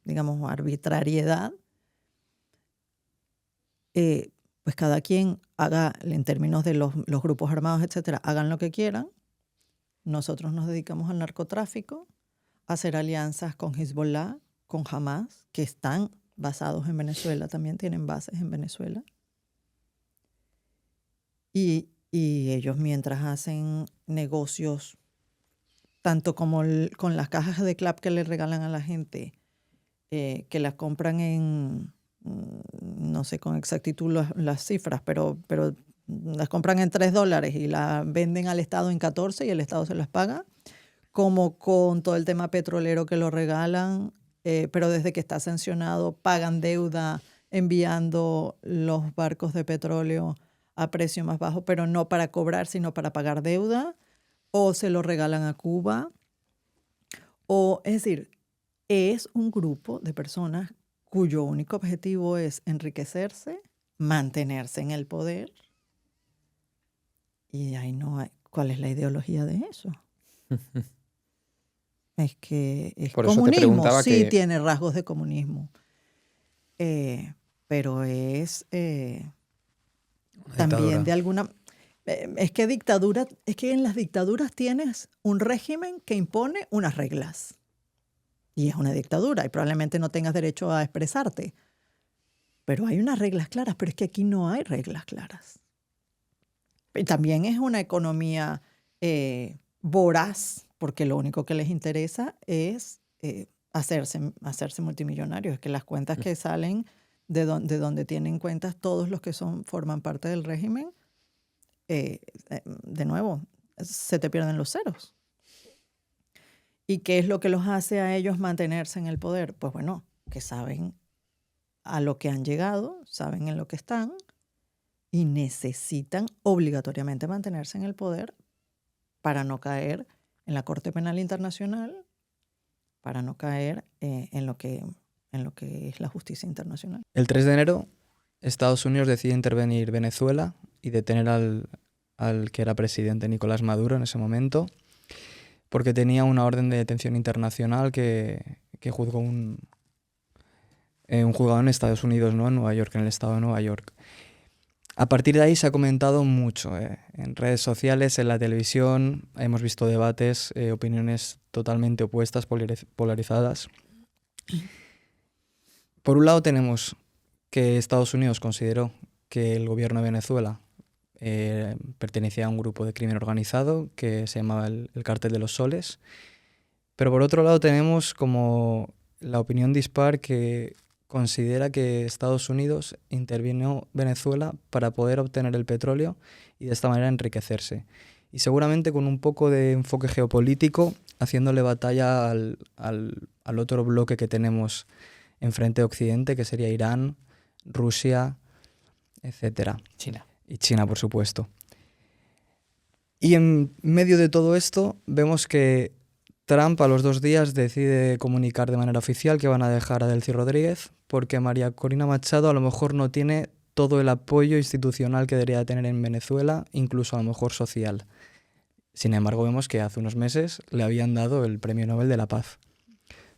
digamos, arbitrariedad, pues cada quien haga, en términos de los grupos armados, etcétera, hagan lo que quieran. Nosotros nos dedicamos al narcotráfico, a hacer alianzas con Hezbollah, con Hamas, que están basados en Venezuela, también tienen bases en Venezuela. Y ellos mientras hacen negocios, tanto como con las cajas de clap que le regalan a la gente, que las compran en, no sé con exactitud las cifras, pero las compran en $3 y las venden al Estado en 14 y el Estado se las paga, como con todo el tema petrolero que lo regalan, pero desde que está sancionado pagan deuda enviando los barcos de petróleo a precio más bajo, pero no para cobrar, sino para pagar deuda, o se lo regalan a Cuba. O, es decir, es un grupo de personas cuyo único objetivo es enriquecerse, mantenerse en el poder. Y ahí no hay. ¿Cuál es la ideología de eso? Es que es Por eso te comunismo, preguntaba sí que... tiene rasgos de comunismo, pero es Una también dictadura. de alguna... es que dictadura, es que en las dictaduras tienes un régimen que impone unas reglas. Y es una dictadura y probablemente no tengas derecho a expresarte. Pero hay unas reglas claras, pero es que aquí no hay reglas claras. Y también es una economía voraz, porque lo único que les interesa es hacerse multimillonarios. Es que las cuentas que salen de donde tienen cuentas todos los que forman parte del régimen, de nuevo, se te pierden los ceros. ¿Y qué es lo que los hace a ellos mantenerse en el poder? Pues bueno, que saben a lo que han llegado, saben en lo que están y necesitan obligatoriamente mantenerse en el poder para no caer en la Corte Penal Internacional, para no caer en lo que es la justicia internacional. El 3 de enero, Estados Unidos decide intervenir Venezuela y detener al que era presidente Nicolás Maduro en ese momento, porque tenía una orden de detención internacional que juzgó un juzgado en Estados Unidos, ¿no? En Nueva York, en el estado de Nueva York. A partir de ahí se ha comentado mucho, en redes sociales, en la televisión, hemos visto debates, opiniones totalmente opuestas, polarizadas. Por un lado tenemos que Estados Unidos consideró que el gobierno de Venezuela pertenecía a un grupo de crimen organizado que se llamaba el Cártel de los Soles. Pero por otro lado tenemos como la opinión dispar que considera que Estados Unidos intervino Venezuela para poder obtener el petróleo y de esta manera enriquecerse. Y seguramente con un poco de enfoque geopolítico, haciéndole batalla al otro bloque que tenemos enfrente de Occidente, que sería Irán, Rusia, etcétera. China. Y China, por supuesto. Y en medio de todo esto vemos que Trump a los 2 días decide comunicar de manera oficial que van a dejar a Delcy Rodríguez porque María Corina Machado a lo mejor no tiene todo el apoyo institucional que debería tener en Venezuela, incluso a lo mejor social. Sin embargo, vemos que hace unos meses le habían dado el Premio Nobel de la Paz.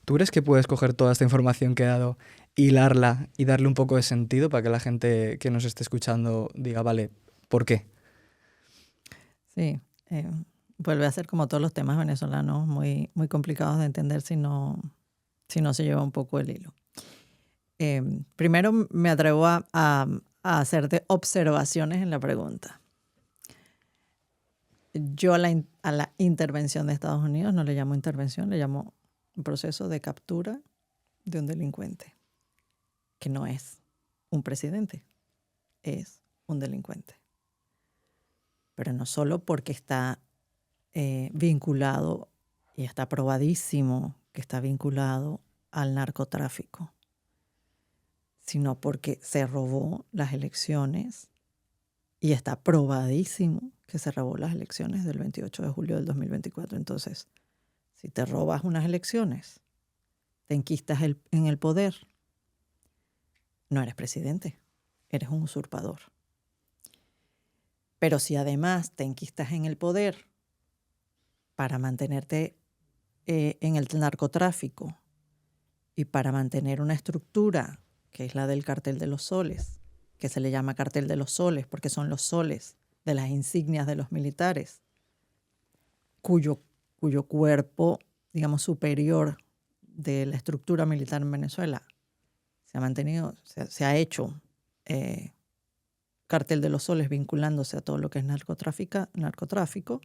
¿Tú crees que puedes coger toda esta información que he dado, hilarla y darle un poco de sentido para que la gente que nos esté escuchando diga, vale, ¿por qué? Sí, vuelve a ser como todos los temas venezolanos, muy, muy complicados de entender si no se lleva un poco el hilo. Primero me atrevo a hacerte observaciones en la pregunta. Yo a la intervención de Estados Unidos no le llamo intervención, le llamo un proceso de captura de un delincuente, que no es un presidente, es un delincuente. Pero no solo porque está vinculado, y está probadísimo que está vinculado al narcotráfico, sino porque se robó las elecciones Y está probadísimo que se robó las elecciones del 28 de julio del 2024. Entonces, si te robas unas elecciones, te enquistas en el poder, no eres presidente, eres un usurpador. Pero si además te enquistas en el poder para mantenerte en el narcotráfico y para mantener una estructura que es la del cartel de los soles, que se le llama cartel de los soles porque son los soles de las insignias de los militares, cuyo cuerpo, digamos, superior de la estructura militar en Venezuela se ha mantenido, se ha hecho cartel de los soles vinculándose a todo lo que es narcotráfico,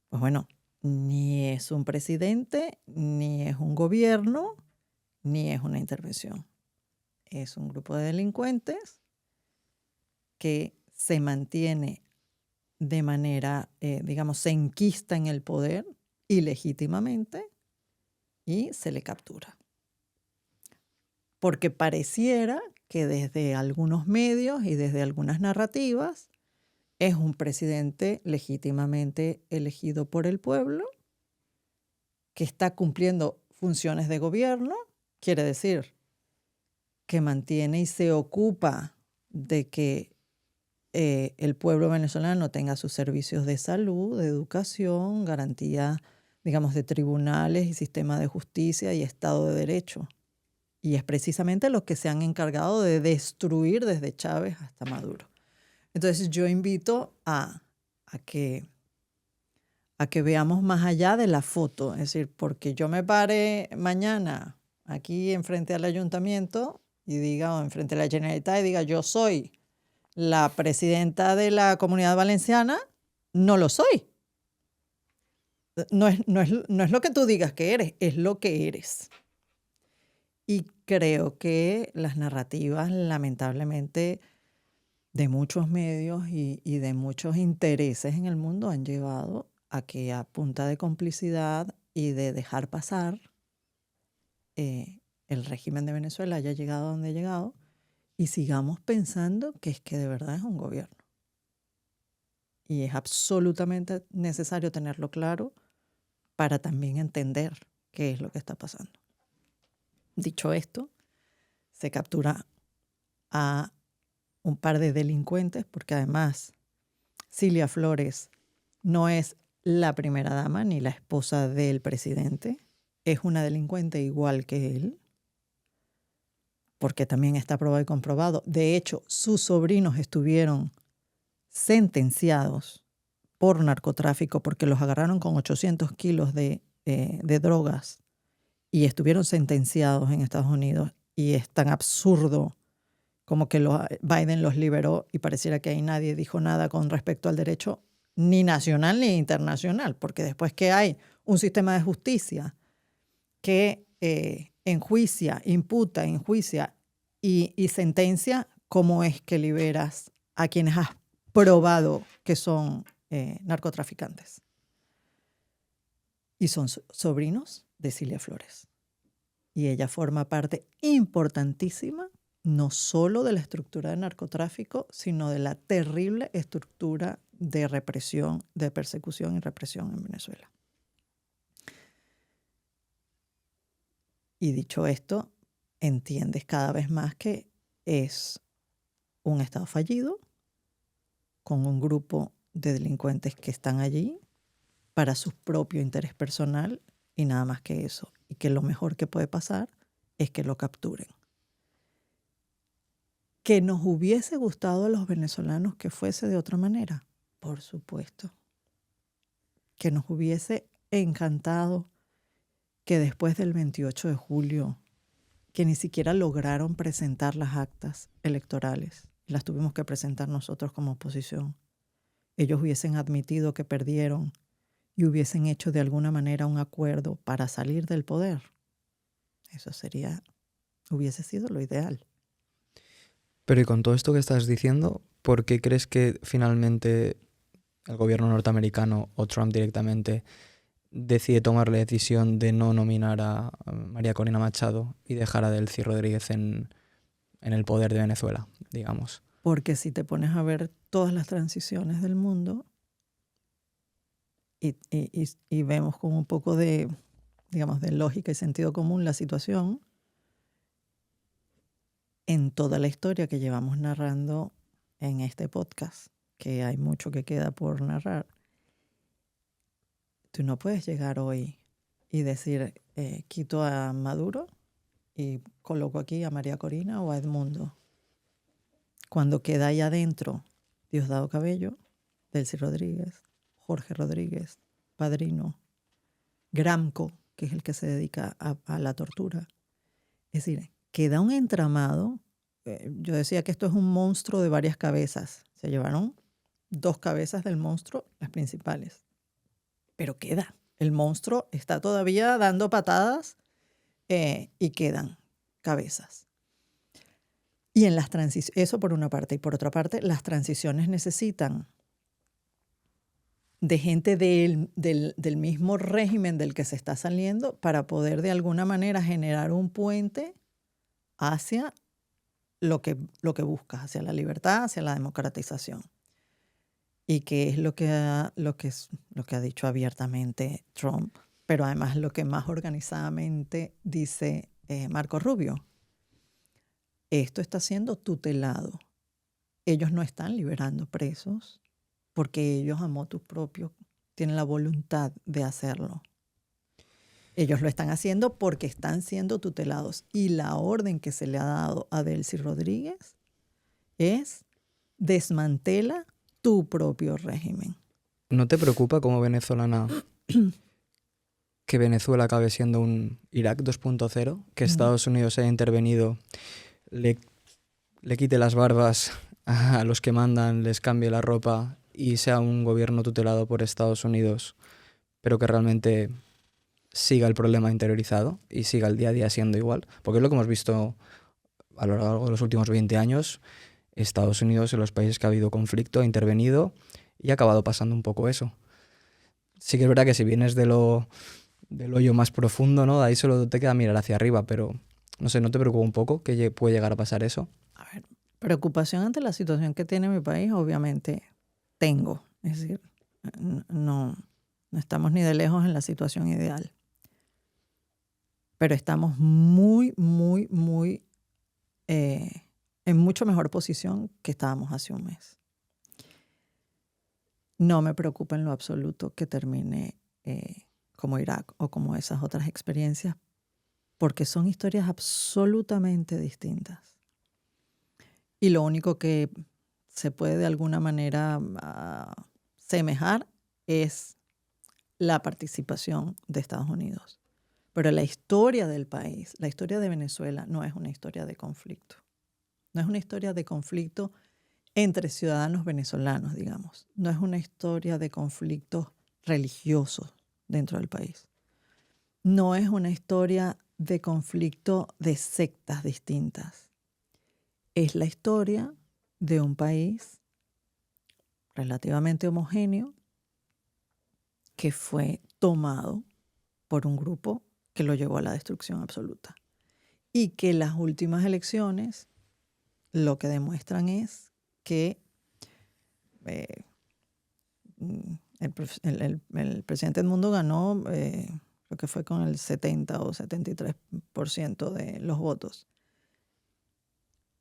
pues bueno, ni es un presidente, ni es un gobierno, ni es una intervención. Es un grupo de delincuentes que se mantiene de manera, digamos, se enquista en el poder ilegítimamente y se le captura. Porque pareciera que desde algunos medios y desde algunas narrativas es un presidente legítimamente elegido por el pueblo que está cumpliendo funciones de gobierno, quiere decir que mantiene y se ocupa de que el pueblo venezolano tenga sus servicios de salud, de educación, garantía, digamos, de tribunales y sistema de justicia y Estado de Derecho. Y es precisamente lo que se han encargado de destruir desde Chávez hasta Maduro. Entonces yo invito a que veamos más allá de la foto. Es decir, porque yo me pare mañana aquí enfrente al ayuntamiento y diga, o enfrente a la Generalitat y diga, yo soy la presidenta de la Comunidad Valenciana, no lo soy. No es lo que tú digas que eres, es lo que eres. Y creo que las narrativas, lamentablemente, de muchos medios y de muchos intereses en el mundo han llevado a que a punta de complicidad y de dejar pasar el régimen de Venezuela haya llegado a donde ha llegado y sigamos pensando que es que de verdad es un gobierno. Y es absolutamente necesario tenerlo claro para también entender qué es lo que está pasando. Dicho esto, se captura a un par de delincuentes, porque además Cilia Flores no es la primera dama ni la esposa del presidente, es una delincuente igual que él, porque también está probado y comprobado. De hecho, sus sobrinos estuvieron sentenciados por narcotráfico porque los agarraron con 800 kilos de drogas y estuvieron sentenciados en Estados Unidos. Y es tan absurdo como que Biden los liberó y pareciera que ahí nadie dijo nada con respecto al derecho ni nacional ni internacional, porque después que hay un sistema de justicia que enjuicia, imputa, enjuicia y sentencia, ¿cómo es que liberas a quienes has probado que son narcotraficantes? Y son sobrinos de Cilia Flores. Y ella forma parte importantísima no solo de la estructura de narcotráfico, sino de la terrible estructura de represión, de persecución y represión en Venezuela. Y dicho esto, entiendes cada vez más que es un Estado fallido con un grupo de delincuentes que están allí para su propio interés personal y nada más que eso. Y que lo mejor que puede pasar es que lo capturen. ¿Que nos hubiese gustado a los venezolanos que fuese de otra manera? Por supuesto. ¿Que nos hubiese encantado que después del 28 de julio, que ni siquiera lograron presentar las actas electorales, las tuvimos que presentar nosotros como oposición, ellos hubiesen admitido que perdieron y hubiesen hecho de alguna manera un acuerdo para salir del poder? Eso hubiese sido lo ideal. Pero y con todo esto que estás diciendo, ¿por qué crees que finalmente el gobierno norteamericano o Trump directamente decide tomar la decisión de no nominar a María Corina Machado y dejar a Delcy Rodríguez en el poder de Venezuela, digamos? Porque si te pones a ver todas las transiciones del mundo y vemos con un poco de, digamos, de lógica y sentido común la situación, en toda la historia que llevamos narrando en este podcast, que hay mucho que queda por narrar, tú no puedes llegar hoy y decir, quito a Maduro y coloco aquí a María Corina o a Edmundo. Cuando queda ahí adentro Diosdado Cabello, Delcy Rodríguez, Jorge Rodríguez, Padrino, Gramco, que es el que se dedica a la tortura. Es decir, queda un entramado. Yo decía que esto es un monstruo de varias cabezas. Se llevaron 2 cabezas del monstruo, las principales. Pero queda. El monstruo está todavía dando patadas y quedan cabezas. Y en las transiciones, eso por una parte. Y por otra parte, las transiciones necesitan de gente del mismo régimen del que se está saliendo para poder de alguna manera generar un puente hacia lo que buscas, hacia la libertad, hacia la democratización. Y que es lo que ha dicho abiertamente Trump, pero además lo que más organizadamente dice Marco Rubio. Esto está siendo tutelado. Ellos no están liberando presos porque ellos a motu propio tienen la voluntad de hacerlo. Ellos lo están haciendo porque están siendo tutelados. Y la orden que se le ha dado a Delcy Rodríguez es desmantela tu propio régimen. ¿No te preocupa como venezolana que Venezuela acabe siendo un Irak 2.0? Que Estados Unidos haya intervenido, le quite las barbas a los que mandan, les cambie la ropa y sea un gobierno tutelado por Estados Unidos, pero que realmente siga el problema interiorizado y siga el día a día siendo igual? Porque es lo que hemos visto a lo largo de los últimos 20 años. Estados Unidos, en los países que ha habido conflicto, ha intervenido y ha acabado pasando un poco eso. Sí que es verdad que si vienes del hoyo más profundo, ¿no? De ahí solo te queda mirar hacia arriba, pero no sé, ¿no te preocupa un poco que puede llegar a pasar eso? A ver, preocupación ante la situación que tiene mi país, obviamente tengo. Es decir, no estamos ni de lejos en la situación ideal. Pero estamos muy, muy, muy en mucho mejor posición que estábamos hace un mes. No me preocupa en lo absoluto que termine como Irak o como esas otras experiencias, porque son historias absolutamente distintas. Y lo único que se puede de alguna manera semejar es la participación de Estados Unidos. Pero la historia del país, la historia de Venezuela, no es una historia de conflicto. No es una historia de conflicto entre ciudadanos venezolanos, digamos. No es una historia de conflictos religiosos dentro del país. No es una historia de conflicto de sectas distintas. Es la historia de un país relativamente homogéneo que fue tomado por un grupo que lo llevó a la destrucción absoluta. Y que las últimas elecciones lo que demuestran es que el presidente Edmundo ganó, creo que fue con el 70 o 73% de los votos.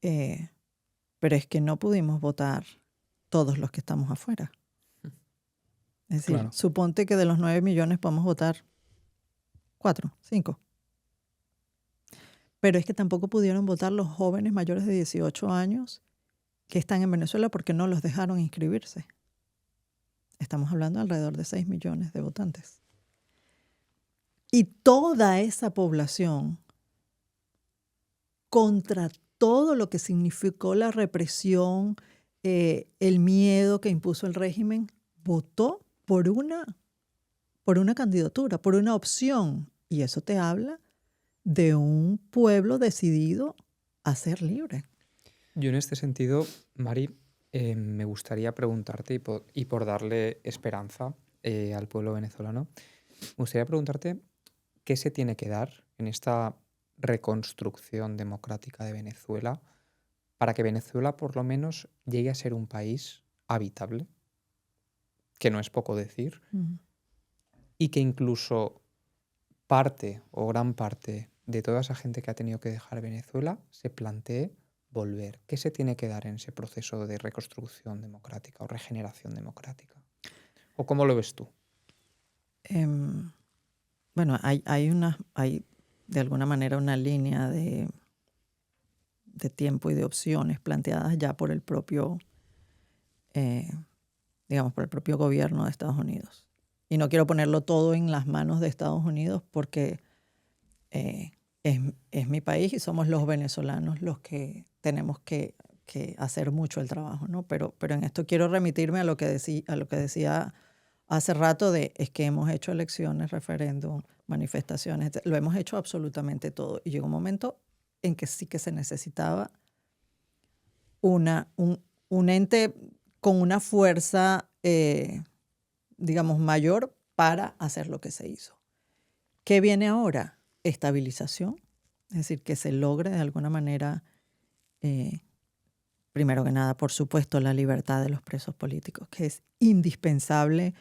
Pero es que no pudimos votar todos los que estamos afuera. Es decir, Claro. Suponte que de los 9 millones podemos votar 4, 5. Pero es que tampoco pudieron votar los jóvenes mayores de 18 años que están en Venezuela porque no los dejaron inscribirse. Estamos hablando de alrededor de 6 millones de votantes. Y toda esa población, contra todo lo que significó la represión, el miedo que impuso el régimen, votó por una candidatura, por una opción. Y eso te habla de un pueblo decidido a ser libre. Yo en este sentido, Mari, me gustaría preguntarte y por darle esperanza al pueblo venezolano, me gustaría preguntarte qué se tiene que dar en esta reconstrucción democrática de Venezuela para que Venezuela por lo menos llegue a ser un país habitable, que no es poco decir, Ujú. y que incluso parte o gran parte de toda esa gente que ha tenido que dejar Venezuela se plantee volver. ¿Qué se tiene que dar en ese proceso de reconstrucción democrática o regeneración democrática? ¿O cómo lo ves tú? Em, bueno, hay de alguna manera una línea de tiempo y de opciones planteadas ya por el propio, eh, digamos, por el propio gobierno de Estados Unidos. Y no quiero ponerlo todo en las manos de Estados Unidos porque eh, es mi país y somos los venezolanos los que tenemos que hacer mucho el trabajo, ¿no? Pero en esto quiero remitirme a lo que decía hace rato es que hemos hecho elecciones, referéndum, manifestaciones, lo hemos hecho absolutamente todo. Y llegó un momento en que sí que se necesitaba un ente con una fuerza, digamos, mayor para hacer lo que se hizo. ¿Qué viene ahora? Estabilización, es decir, que se logre de alguna manera, primero que nada, por supuesto, la libertad de los presos políticos, que es indispensable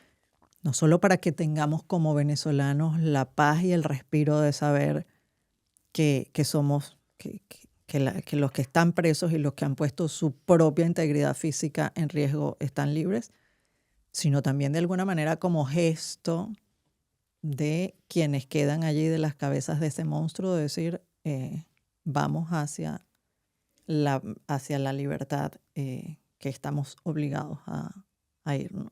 no solo para que tengamos como venezolanos la paz y el respiro de saber que somos, que los que están presos y los que han puesto su propia integridad física en riesgo están libres, sino también de alguna manera como gesto de quienes quedan allí, de las cabezas de ese monstruo, de decir, vamos hacia la libertad que estamos obligados a ir, ¿no?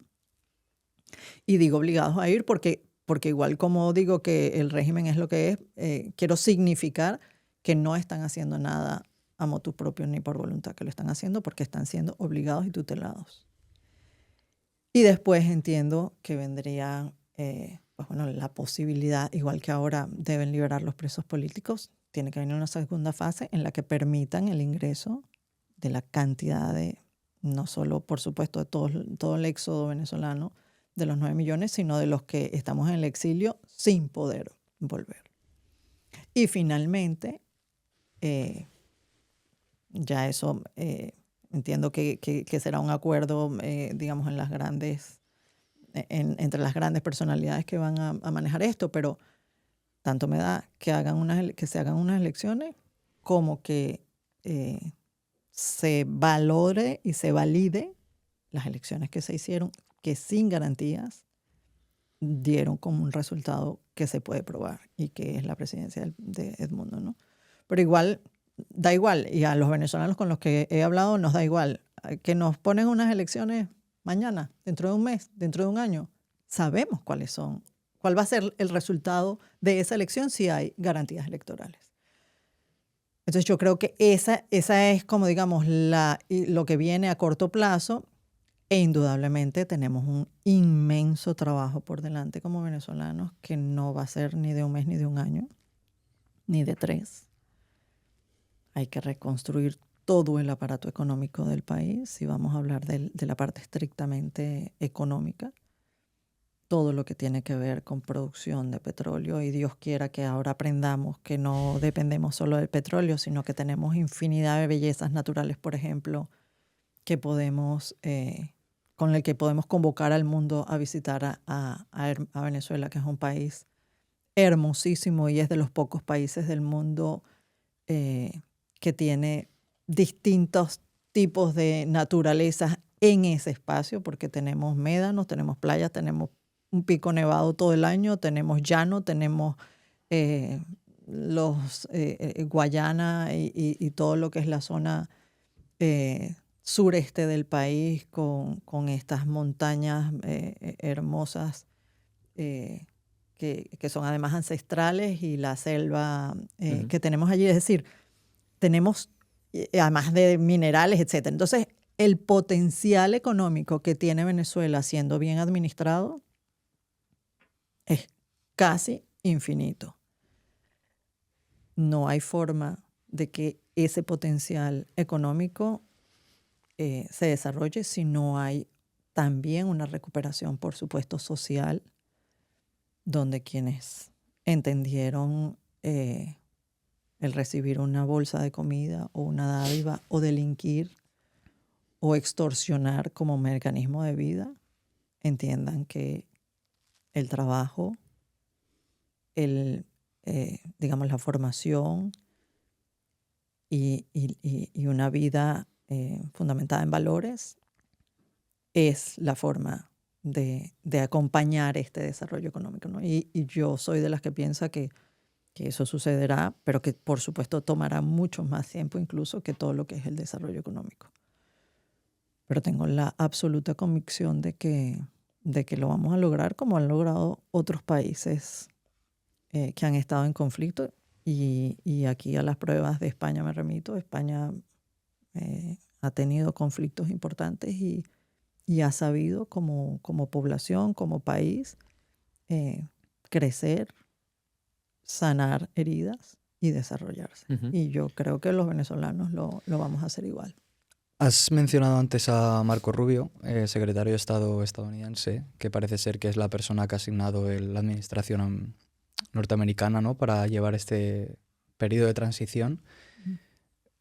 Y digo obligados a ir porque igual como digo que el régimen es lo que es, quiero significar que no están haciendo nada a motu propio ni por voluntad, que lo están haciendo porque están siendo obligados y tutelados. Y después entiendo que vendría pues bueno, la posibilidad, igual que ahora deben liberar los presos políticos, tiene que venir una segunda fase en la que permitan el ingreso de la cantidad de, no solo por supuesto de todo el éxodo venezolano, de los 9 millones, sino de los que estamos en el exilio sin poder volver. Y finalmente, ya eso entiendo que será un acuerdo, digamos, entre las grandes personalidades que van a manejar esto, pero tanto me da que se hagan unas elecciones como que se valore y se valide las elecciones que se hicieron, que sin garantías dieron como un resultado que se puede probar y que es la presidencia de Edmundo, ¿no? Pero igual, da igual, y a los venezolanos con los que he hablado nos da igual, que nos ponen unas elecciones mañana, dentro de un mes, dentro de un año, sabemos cuáles son, cuál va a ser el resultado de esa elección si hay garantías electorales. Entonces yo creo que esa es como digamos lo que viene a corto plazo. E indudablemente tenemos un inmenso trabajo por delante como venezolanos que no va a ser ni de un mes, ni de un año, ni de 3. Hay que reconstruir todo el aparato económico del país, si vamos a hablar de la parte estrictamente económica, todo lo que tiene que ver con producción de petróleo, y Dios quiera que ahora aprendamos que no dependemos solo del petróleo, sino que tenemos infinidad de bellezas naturales, por ejemplo, que podemos... con el que podemos convocar al mundo a visitar a Venezuela, que es un país hermosísimo y es de los pocos países del mundo que tiene distintos tipos de naturaleza en ese espacio, porque tenemos médanos, tenemos playas, tenemos un pico nevado todo el año, tenemos llano, tenemos Guayana y todo lo que es la zona sureste del país con estas montañas hermosas que son además ancestrales, y la selva que tenemos allí. Es decir, tenemos además de minerales, etc. Entonces, el potencial económico que tiene Venezuela siendo bien administrado es casi infinito. No hay forma de que ese potencial económico se desarrolle si no hay también una recuperación, por supuesto, social, donde quienes entendieron el recibir una bolsa de comida o una dádiva o delinquir o extorsionar como mecanismo de vida, entiendan que el trabajo, digamos, la formación y una vida fundamentada en valores es la forma de acompañar este desarrollo económico, ¿no? Y yo soy de las que piensa que eso sucederá, pero que por supuesto tomará mucho más tiempo incluso que todo lo que es el desarrollo económico. Pero tengo la absoluta convicción de que lo vamos a lograr como han logrado otros países que han estado en conflicto. Y aquí a las pruebas de España me remito. España ha tenido conflictos importantes y ha sabido como población, como país, crecer, sanar heridas y desarrollarse. Y yo creo que los venezolanos lo vamos a hacer igual. Has mencionado antes a Marco Rubio, secretario de Estado estadounidense, que parece ser que es la persona que ha asignado la administración norteamericana, ¿no?, para llevar este periodo de transición.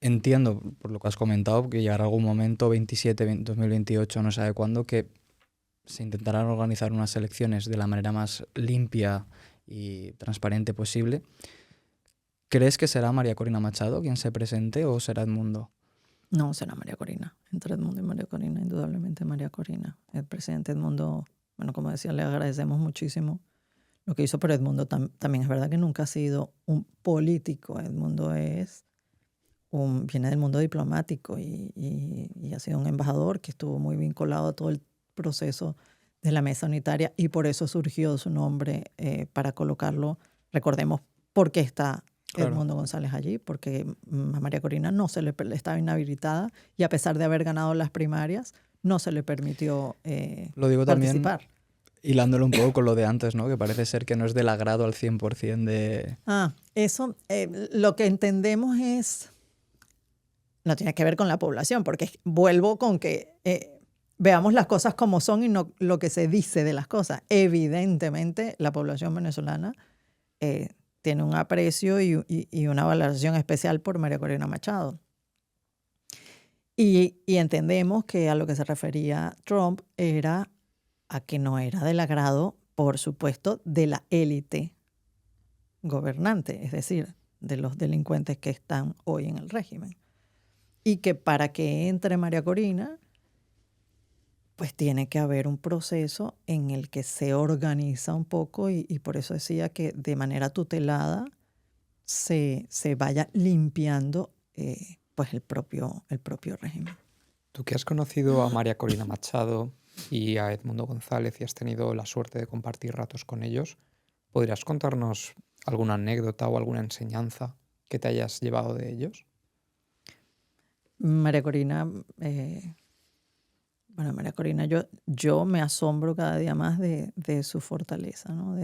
Entiendo, por lo que has comentado, que llegará algún momento, 2028, no sabe cuándo, que se intentarán organizar unas elecciones de la manera más limpia y transparente posible. ¿Crees que será María Corina Machado quien se presente o será Edmundo? No, será María Corina. Entre Edmundo y María Corina, indudablemente María Corina. El presidente Edmundo, bueno, como decía, le agradecemos muchísimo lo que hizo, pero Edmundo también es verdad que nunca ha sido un político. Edmundo viene del mundo diplomático y ha sido un embajador que estuvo muy vinculado a todo el proceso de la mesa unitaria y por eso surgió su nombre para colocarlo. Recordemos por qué está Edmundo González allí, porque a María Corina no se le estaba inhabilitada y a pesar de haber ganado las primarias, no se le permitió Lo digo participar. También hilándolo un poco con lo de antes, ¿no?, que parece ser que no es del agrado al 100% de... Eso, lo que entendemos no tiene que ver con la población, porque vuelvo con que veamos las cosas como son y no lo que se dice de las cosas. Evidentemente, la población venezolana tiene un aprecio y una valoración especial por María Corina Machado. Y entendemos que a lo que se refería Trump era a que no era del agrado, por supuesto, de la élite gobernante, es decir, de los delincuentes que están hoy en el régimen. Y que para que entre María Corina, pues tiene que haber un proceso en el que se organiza un poco y por eso decía que de manera tutelada se vaya limpiando pues el propio régimen. Tú que has conocido a María Corina Machado y a Edmundo González y has tenido la suerte de compartir ratos con ellos, ¿podrías contarnos alguna anécdota o alguna enseñanza que te hayas llevado de ellos? María Corina, María Corina, yo me asombro cada día más de su fortaleza, ¿no?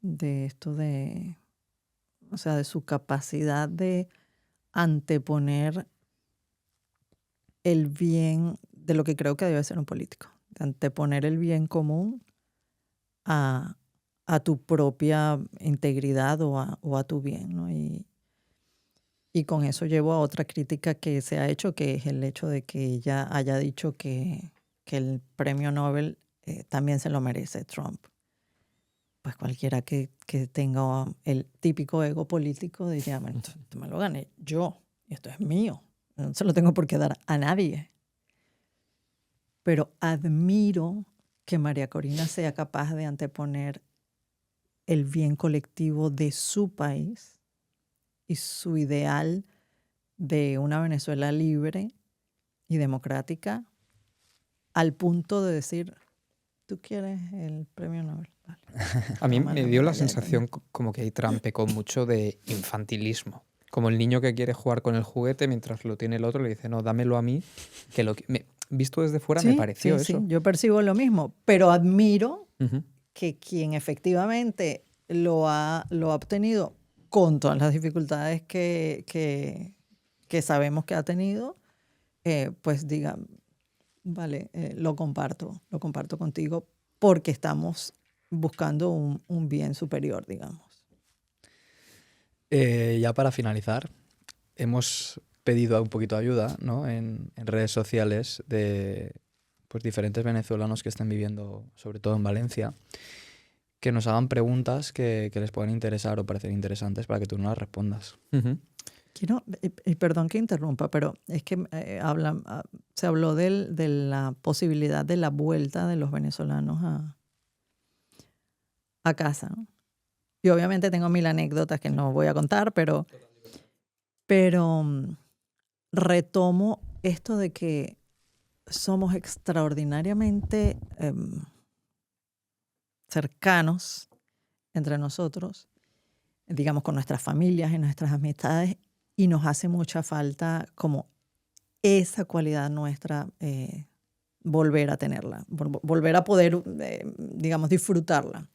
De esto o sea, de su capacidad de anteponer el bien, de lo que creo que debe ser un político, de anteponer el bien común a tu propia integridad o a tu bien, ¿no? Y con eso llevo a otra crítica que se ha hecho, que es el hecho de que ella haya dicho que el premio Nobel también se lo merece Trump. Pues cualquiera que tenga el típico ego político diría, bueno, esto me lo gané yo, y esto es mío, no se lo tengo por qué dar a nadie. Pero admiro que María Corina sea capaz de anteponer el bien colectivo de su país y su ideal de una Venezuela libre y democrática al punto de decir, ¿tú quieres el premio Nobel? Vale. A mí me dio la sensación como que ahí Trump pecó mucho de infantilismo. Como el niño que quiere jugar con el juguete mientras lo tiene el otro le dice, no, dámelo a mí. Visto desde fuera me pareció eso. Sí, yo percibo lo mismo, pero admiro que quien efectivamente lo ha obtenido con todas las dificultades que sabemos que ha tenido, pues diga, vale, lo comparto contigo porque estamos buscando un bien superior, digamos. Ya para finalizar, hemos pedido un poquito de ayuda, ¿no? en redes sociales de pues, diferentes venezolanos que estén viviendo, sobre todo en Valencia, que nos hagan preguntas que les puedan interesar o parecer interesantes para que tú no las respondas. Ujú. Quiero, y perdón que interrumpa, pero es que se habló de la posibilidad de la vuelta de los venezolanos a casa, ¿no? Y obviamente tengo 1000 anécdotas que no voy a contar, pero retomo esto de que somos extraordinariamente cercanos entre nosotros, digamos con nuestras familias y nuestras amistades, y nos hace mucha falta como esa cualidad nuestra, volver a tenerla, volver a poder, digamos, disfrutarla.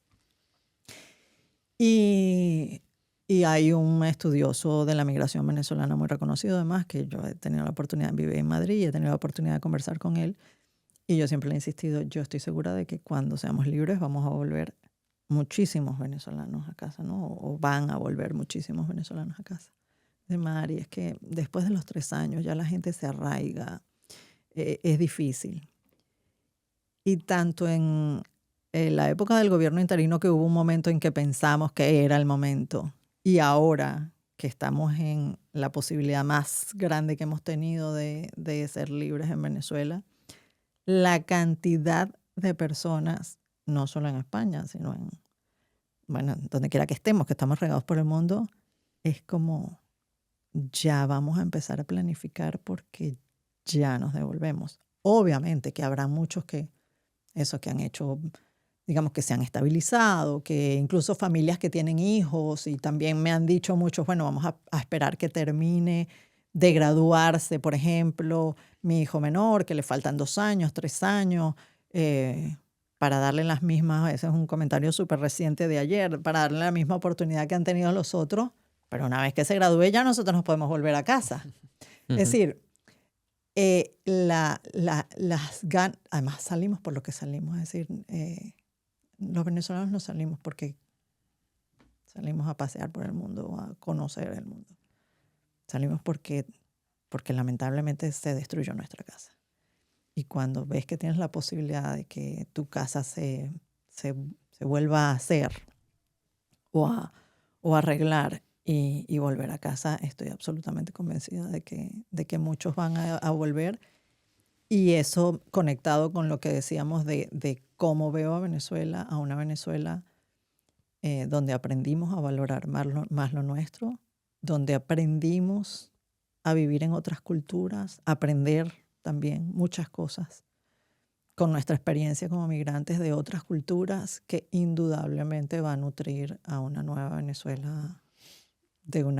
Y hay un estudioso de la migración venezolana muy reconocido además, que yo he tenido la oportunidad de vivir en Madrid y he tenido la oportunidad de conversar con él. Y yo siempre le he insistido, yo estoy segura de que cuando seamos libres vamos a volver muchísimos venezolanos a casa, ¿no? O van a volver muchísimos venezolanos a casa. De Mari, es que después de los 3 años ya la gente se arraiga, es difícil. Y tanto en la época del gobierno interino, que hubo un momento en que pensamos que era el momento, y ahora que estamos en la posibilidad más grande que hemos tenido de ser libres en Venezuela, la cantidad de personas, no solo en España, sino en, bueno, donde quiera que estemos, que estamos regados por el mundo, es como ya vamos a empezar a planificar porque ya nos devolvemos. Obviamente que habrá muchos que han hecho, digamos, que se han estabilizado, que incluso familias que tienen hijos, y también me han dicho muchos, bueno, vamos a esperar que termine de graduarse, por ejemplo, mi hijo menor, que le faltan 2 años, 3 años, para darle las mismas, ese es un comentario súper reciente de ayer, para darle la misma oportunidad que han tenido los otros, pero una vez que se gradúe ya nosotros nos podemos volver a casa. Es decir, además salimos por lo que salimos, es decir, los venezolanos no salimos porque salimos a pasear por el mundo, a conocer el mundo. Salimos porque lamentablemente se destruyó nuestra casa. Y cuando ves que tienes la posibilidad de que tu casa se vuelva a hacer o a arreglar y volver a casa, estoy absolutamente convencida de que muchos van a volver. Y eso conectado con lo que decíamos de cómo veo a Venezuela, a una Venezuela donde aprendimos a valorar más lo nuestro, donde aprendimos a vivir en otras culturas, aprender también muchas cosas con nuestra experiencia como migrantes de otras culturas, que indudablemente va a nutrir a una nueva Venezuela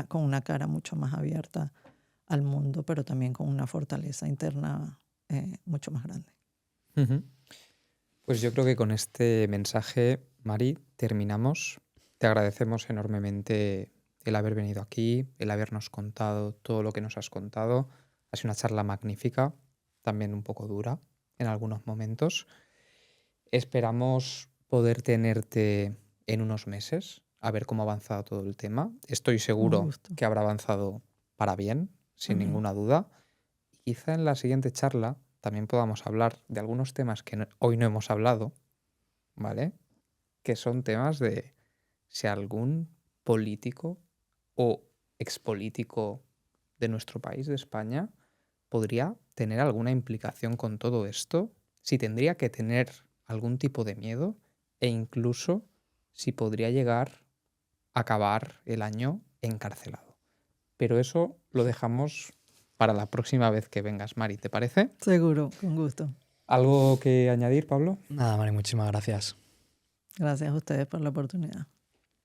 con una cara mucho más abierta al mundo, pero también con una fortaleza interna mucho más grande. Ujú. Pues yo creo que con este mensaje, Mari, terminamos. Te agradecemos enormemente el haber venido aquí, el habernos contado todo lo que nos has contado. Ha sido una charla magnífica, también un poco dura en algunos momentos. Esperamos poder tenerte en unos meses, a ver cómo ha avanzado todo el tema. Estoy Un seguro gusto. que habrá avanzado para bien, sin Amén. ninguna duda. Quizá en la siguiente charla también podamos hablar de algunos temas que hoy no hemos hablado, ¿vale? Que son temas de si algún político o expolítico de nuestro país, de España, podría tener alguna implicación con todo esto, si tendría que tener algún tipo de miedo, e incluso si podría llegar a acabar el año encarcelado. Pero eso lo dejamos para la próxima vez que vengas, Mari, ¿te parece? Seguro, con gusto. ¿Algo que añadir, Pablo? Nada, Mari, muchísimas gracias. Gracias a ustedes por la oportunidad.